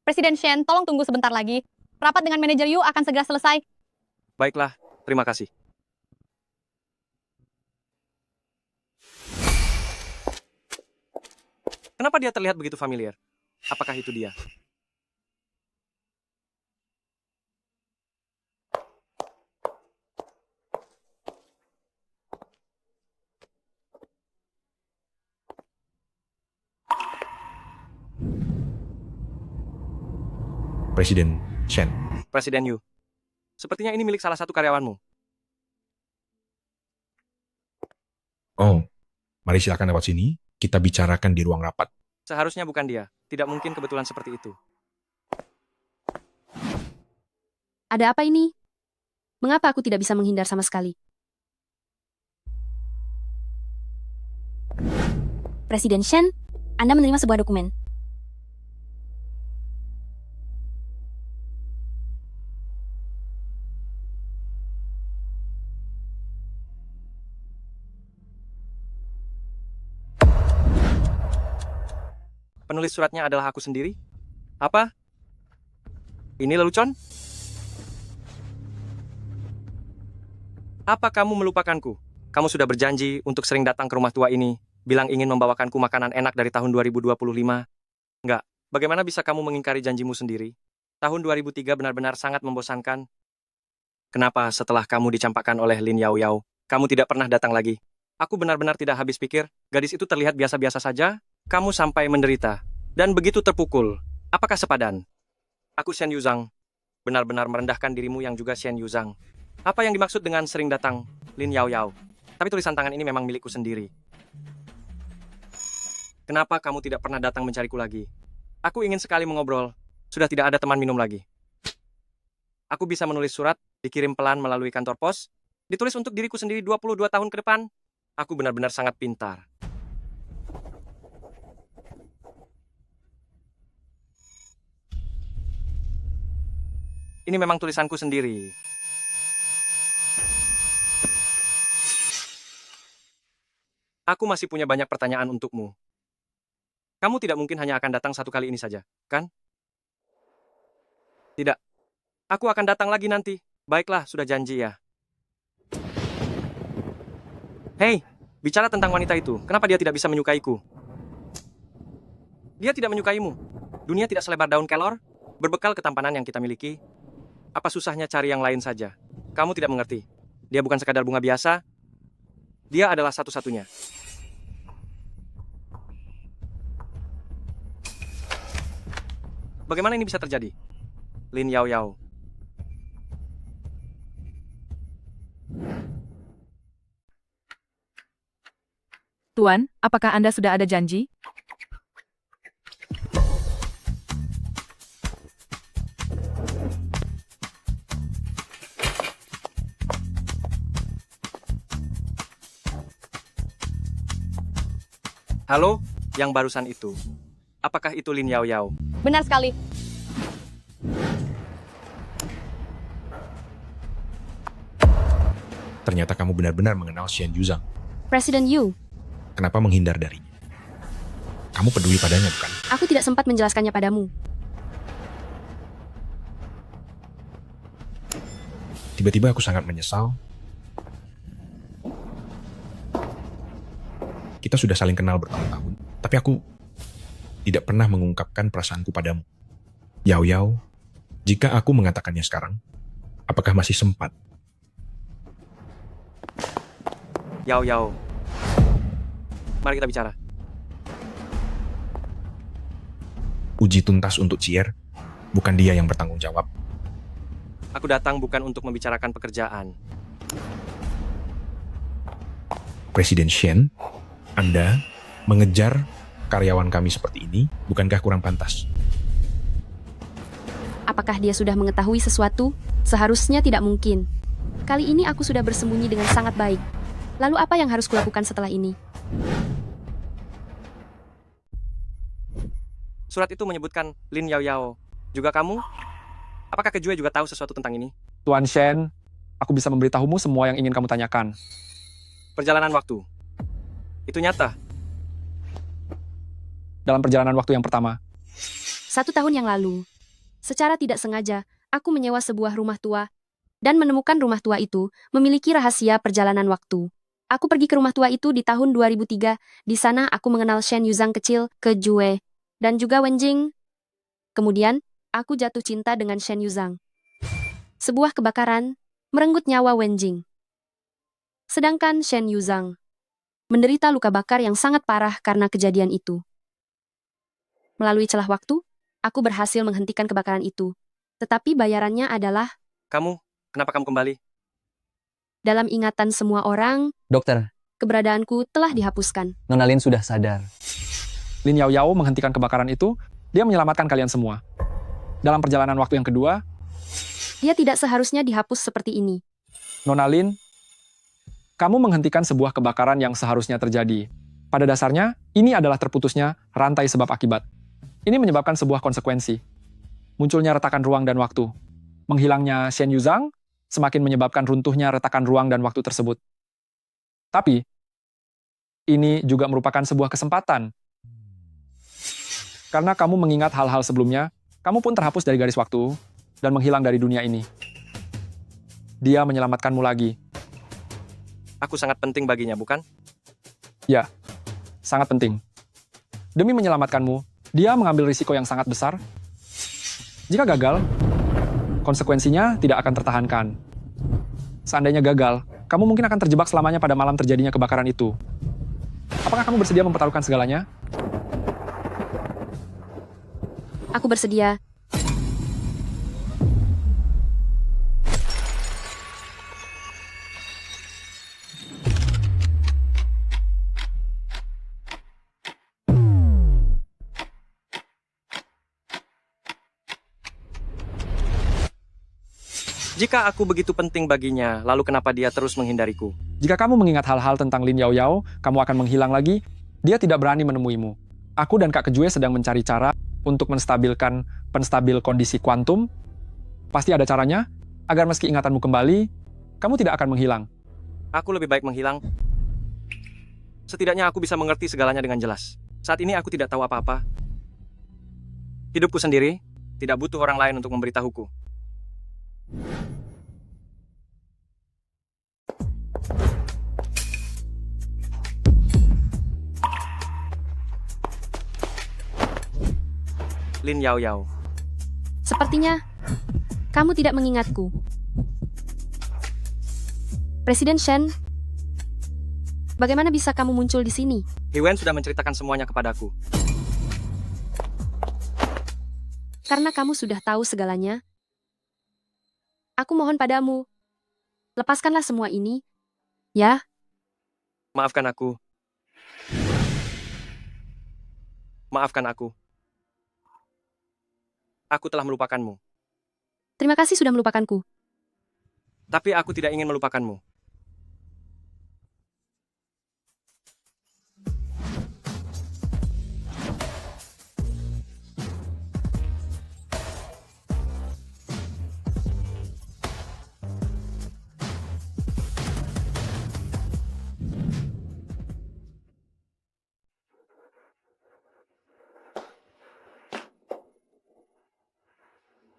Presiden Shen, tolong tunggu sebentar lagi. Rapat dengan manajer Yu akan segera selesai. Baiklah, terima kasih. Kenapa dia terlihat begitu familiar? Apakah itu dia? Presiden Shen. Presiden Yu. Sepertinya ini milik salah satu karyawanmu. Oh, mari silakan lewat sini. Kita bicarakan di ruang rapat. Seharusnya bukan dia. Tidak mungkin kebetulan seperti itu. Ada apa ini? Mengapa aku tidak bisa menghindar sama sekali? Presiden Shen, Anda menerima sebuah dokumen. Penulis suratnya adalah aku sendiri? Apa? Ini lelucon? Apa kamu melupakanku? Kamu sudah berjanji untuk sering datang ke rumah tua ini, bilang ingin membawakanku makanan enak dari tahun 2025. Enggak, bagaimana bisa kamu mengingkari janjimu sendiri? Tahun 2003 benar-benar sangat membosankan. Kenapa setelah kamu dicampakkan oleh Lin Yao Yao, kamu tidak pernah datang lagi? Aku benar-benar tidak habis pikir, gadis itu terlihat biasa-biasa saja, kamu sampai menderita, dan begitu terpukul. Apakah sepadan? Aku Shen Yuzhang, benar-benar merendahkan dirimu yang juga Shen Yuzhang. Apa yang dimaksud dengan sering datang, Lin Yao Yao? Tapi tulisan tangan ini memang milikku sendiri. Kenapa kamu tidak pernah datang mencariku lagi? Aku ingin sekali mengobrol. Sudah tidak ada teman minum lagi. Aku bisa menulis surat, dikirim pelan melalui kantor pos, ditulis untuk diriku sendiri 22 tahun ke depan. Aku benar-benar sangat pintar. Ini memang tulisanku sendiri. Aku masih punya banyak pertanyaan untukmu. Kamu tidak mungkin hanya akan datang satu kali ini saja, kan? Tidak. Aku akan datang lagi nanti. Baiklah, sudah janji ya. Hei, bicara tentang wanita itu, kenapa dia tidak bisa menyukaiku? Dia tidak menyukaimu. Dunia tidak selebar daun kelor. Berbekal ketampanan yang kita miliki, apa susahnya cari yang lain saja? Kamu tidak mengerti. Dia bukan sekadar bunga biasa. Dia adalah satu-satunya. Bagaimana ini bisa terjadi? Lin Yao Yao. Tuan, apakah Anda sudah ada janji? Halo, yang barusan itu. Apakah itu Lin Yao Yao? Benar sekali. Ternyata kamu benar-benar mengenal Shen Yuzhang. Presiden Yu, Kenapa menghindar darinya? Kamu peduli padanya, bukan? aku tidak sempat menjelaskannya padamu. Tiba-tiba aku sangat menyesal. Kita sudah saling kenal bertahun-tahun, tapi aku tidak pernah mengungkapkan perasaanku padamu. Yao Yao, jika aku mengatakannya sekarang, apakah masih sempat? Yao Yao. Mari kita bicara. Uji tuntas untuk Cier, bukan dia yang bertanggung jawab. Aku datang bukan untuk membicarakan pekerjaan. Presiden Shen, Anda mengejar karyawan kami seperti ini, bukankah kurang pantas? Apakah dia sudah mengetahui sesuatu? Seharusnya tidak mungkin. Kali ini aku sudah bersembunyi dengan sangat baik. Lalu apa yang harus kulakukan setelah ini? Surat itu menyebutkan Lin Yao Yao. Juga kamu? Apakah Kejue juga tahu sesuatu tentang ini? Tuan Shen, aku bisa memberitahumu semua yang ingin kamu tanyakan. Perjalanan waktu. Itu nyata. Dalam perjalanan waktu yang pertama, 1 tahun yang lalu, secara tidak sengaja, aku menyewa sebuah rumah tua dan menemukan rumah tua itu memiliki rahasia perjalanan waktu. Aku pergi ke rumah tua itu di tahun 2003. Di sana aku mengenal Shen Yuzhang kecil, Kejue, dan juga Wenjing. Kemudian, aku jatuh cinta dengan Shen Yuzhang. Sebuah kebakaran merenggut nyawa Wenjing. Sedangkan Shen Yuzhang menderita luka bakar yang sangat parah karena kejadian itu. Melalui celah waktu, aku berhasil menghentikan kebakaran itu Tetapi bayarannya adalah, Kenapa kamu kembali? dalam ingatan semua orang, Dokter, keberadaanku telah dihapuskan. Nona Lin sudah sadar. Lin Yao Yao menghentikan kebakaran itu, dia menyelamatkan kalian semua. Dalam perjalanan waktu yang kedua, Dia tidak seharusnya dihapus seperti ini. Nona Lin, kamu menghentikan sebuah kebakaran yang seharusnya terjadi. Pada dasarnya, ini adalah terputusnya rantai sebab akibat. Ini menyebabkan sebuah konsekuensi. Munculnya retakan ruang dan waktu. Menghilangnya Shen Yuzhang semakin menyebabkan runtuhnya retakan ruang dan waktu tersebut. Tapi, ini juga merupakan sebuah kesempatan. Karena kamu mengingat hal-hal sebelumnya, kamu pun terhapus dari garis waktu dan menghilang dari dunia ini. Dia menyelamatkanmu lagi. Aku sangat penting baginya, bukan? Ya, sangat penting. Demi menyelamatkanmu, dia mengambil risiko yang sangat besar. Jika gagal, konsekuensinya tidak akan tertahankan. Seandainya gagal, kamu mungkin akan terjebak selamanya pada malam terjadinya kebakaran itu. Apakah kamu bersedia mempertaruhkan segalanya? Aku bersedia. Jika aku begitu penting baginya, lalu kenapa dia terus menghindariku? Jika kamu mengingat hal-hal tentang Lin Yao Yao, kamu akan menghilang lagi. Dia tidak berani menemuimu. Aku dan Kak Kejue sedang mencari cara untuk menstabilkan penstabil kondisi kuantum. Pasti ada caranya, agar meski ingatanmu kembali, kamu tidak akan menghilang. Aku lebih baik menghilang. Setidaknya aku bisa mengerti segalanya dengan jelas. Saat ini aku tidak tahu apa-apa. Hidupku sendiri, tidak butuh orang lain untuk memberitahuku. Lin Yao Yao. Sepertinya, kamu tidak mengingatku. Presiden Shen, bagaimana bisa kamu muncul di sini? Hiwen sudah menceritakan semuanya kepadaku. Karena kamu sudah tahu segalanya, aku mohon padamu, lepaskanlah semua ini, ya? Maafkan aku. Maafkan aku. Aku telah melupakanmu. Terima kasih sudah melupakanku. Tapi aku tidak ingin melupakanmu.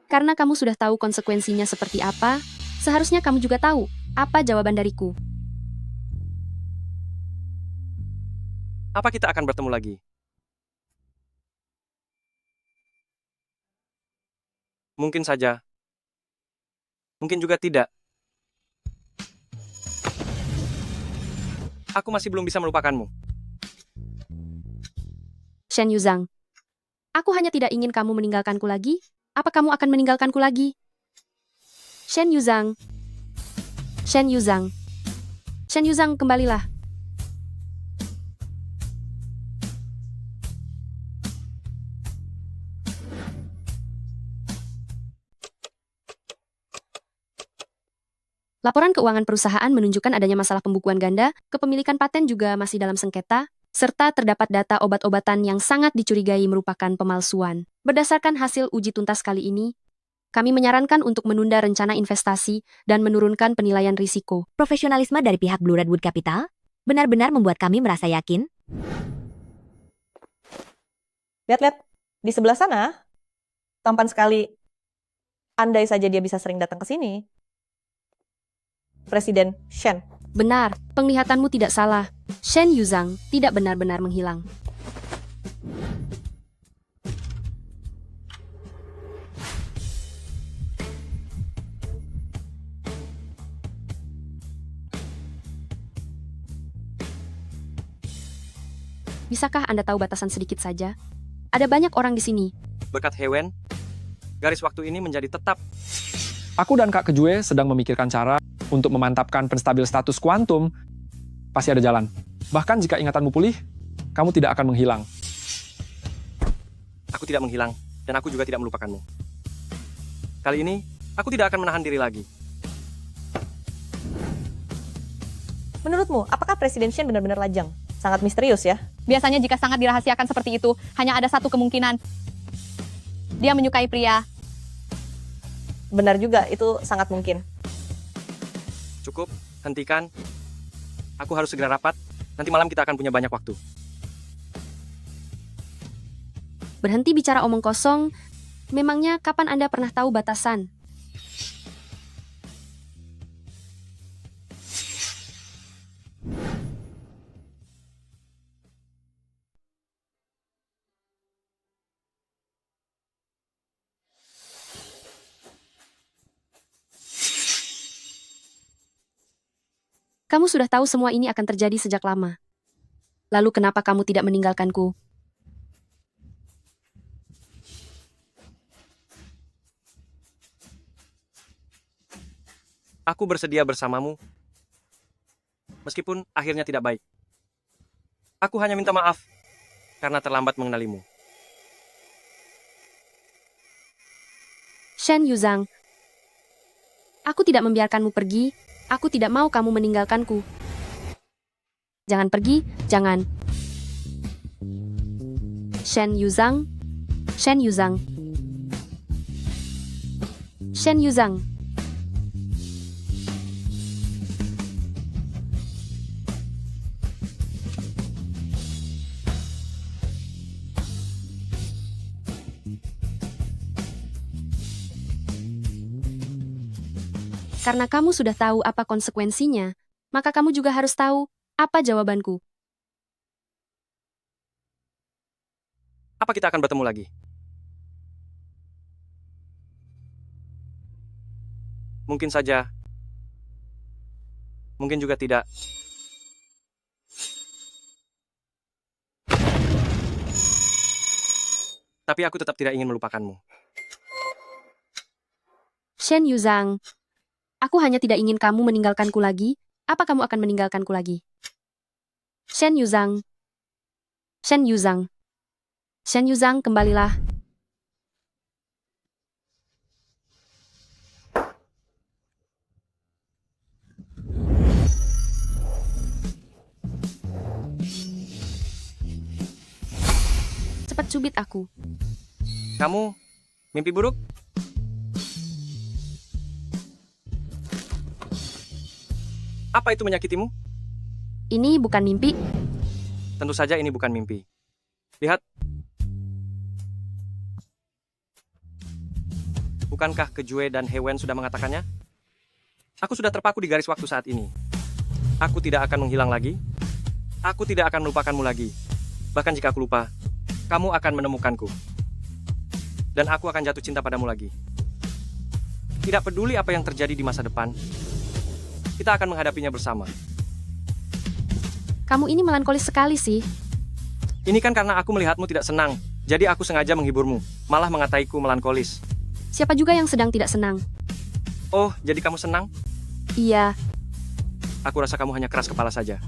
Karena kamu sudah tahu konsekuensinya seperti apa, seharusnya kamu juga tahu apa jawaban dariku. Apa kita akan bertemu lagi? Mungkin saja. Mungkin juga tidak. Aku masih belum bisa melupakanmu. Shen Yuzhang, aku hanya tidak ingin kamu meninggalkanku lagi. Apa kamu akan meninggalkanku lagi? Shen Yuzhang. Shen Yuzhang. Shen Yuzhang, kembalilah. Laporan keuangan perusahaan menunjukkan adanya masalah pembukuan ganda, kepemilikan paten juga masih dalam sengketa, serta terdapat data obat-obatan yang sangat dicurigai merupakan pemalsuan. Berdasarkan hasil uji tuntas kali ini, kami menyarankan untuk menunda rencana investasi dan menurunkan penilaian risiko. Profesionalisme dari pihak Blue Redwood Capital benar-benar membuat kami merasa yakin. Lihat-lihat, di sebelah sana, tampan sekali. Andai saja dia bisa sering datang ke sini. Presiden Shen. Benar, penglihatanmu tidak salah. Shen Yuzhang tidak benar-benar menghilang. Bisakah Anda tahu batasan sedikit saja? Ada banyak orang di sini. Berkat Hewen, garis waktu ini menjadi tetap. Aku dan Kak Kejue sedang memikirkan cara untuk memantapkan penstabil status kuantum. Pasti ada jalan. Bahkan jika ingatanmu pulih, kamu tidak akan menghilang. Aku tidak menghilang, dan aku juga tidak melupakanmu. Kali ini, aku tidak akan menahan diri lagi. Menurutmu, apakah Presiden Shen benar-benar lajang? Sangat misterius ya. Biasanya jika sangat dirahasiakan seperti itu, hanya ada satu kemungkinan. Dia menyukai pria. Benar juga, itu sangat mungkin. Cukup, hentikan. Aku harus segera rapat. Nanti malam kita akan punya banyak waktu. Berhenti bicara omong kosong. Memangnya kapan Anda pernah tahu batasan? Kamu sudah tahu semua ini akan terjadi sejak lama. Lalu kenapa kamu tidak meninggalkanku? Aku bersedia bersamamu, meskipun akhirnya tidak baik. Aku hanya minta maaf, karena terlambat mengenalimu. Shen Yuzhang, aku tidak membiarkanmu pergi. Aku tidak mau kamu meninggalkanku. Jangan pergi, jangan. Shen Yuzhang, Shen Yuzhang, Shen Yuzhang. Karena kamu sudah tahu apa konsekuensinya, maka kamu juga harus tahu apa jawabanku. Apa kita akan bertemu lagi? Mungkin saja. Mungkin juga tidak. Tapi aku tetap tidak ingin melupakanmu. Shen Yuzhang, aku hanya tidak ingin kamu meninggalkanku lagi. Apa kamu akan meninggalkanku lagi? Shen Yuzhang. Shen Yuzhang. Shen Yuzhang, kembalilah. Cepat cubit aku. Kamu mimpi buruk? Apa itu menyakitimu? Ini bukan mimpi. Tentu saja ini bukan mimpi. Lihat. Bukankah Kejue dan Hewen sudah mengatakannya? Aku sudah terpaku di garis waktu saat ini. Aku tidak akan menghilang lagi. Aku tidak akan melupakanmu lagi. Bahkan jika aku lupa, kamu akan menemukanku. Dan aku akan jatuh cinta padamu lagi. Tidak peduli apa yang terjadi di masa depan, kita akan menghadapinya bersama. Kamu ini melankolis sekali sih. Ini kan karena aku melihatmu tidak senang, jadi aku sengaja menghiburmu, malah mengataiku melankolis. Siapa juga yang sedang tidak senang? Oh, jadi kamu senang? Iya. Aku rasa kamu hanya keras kepala saja.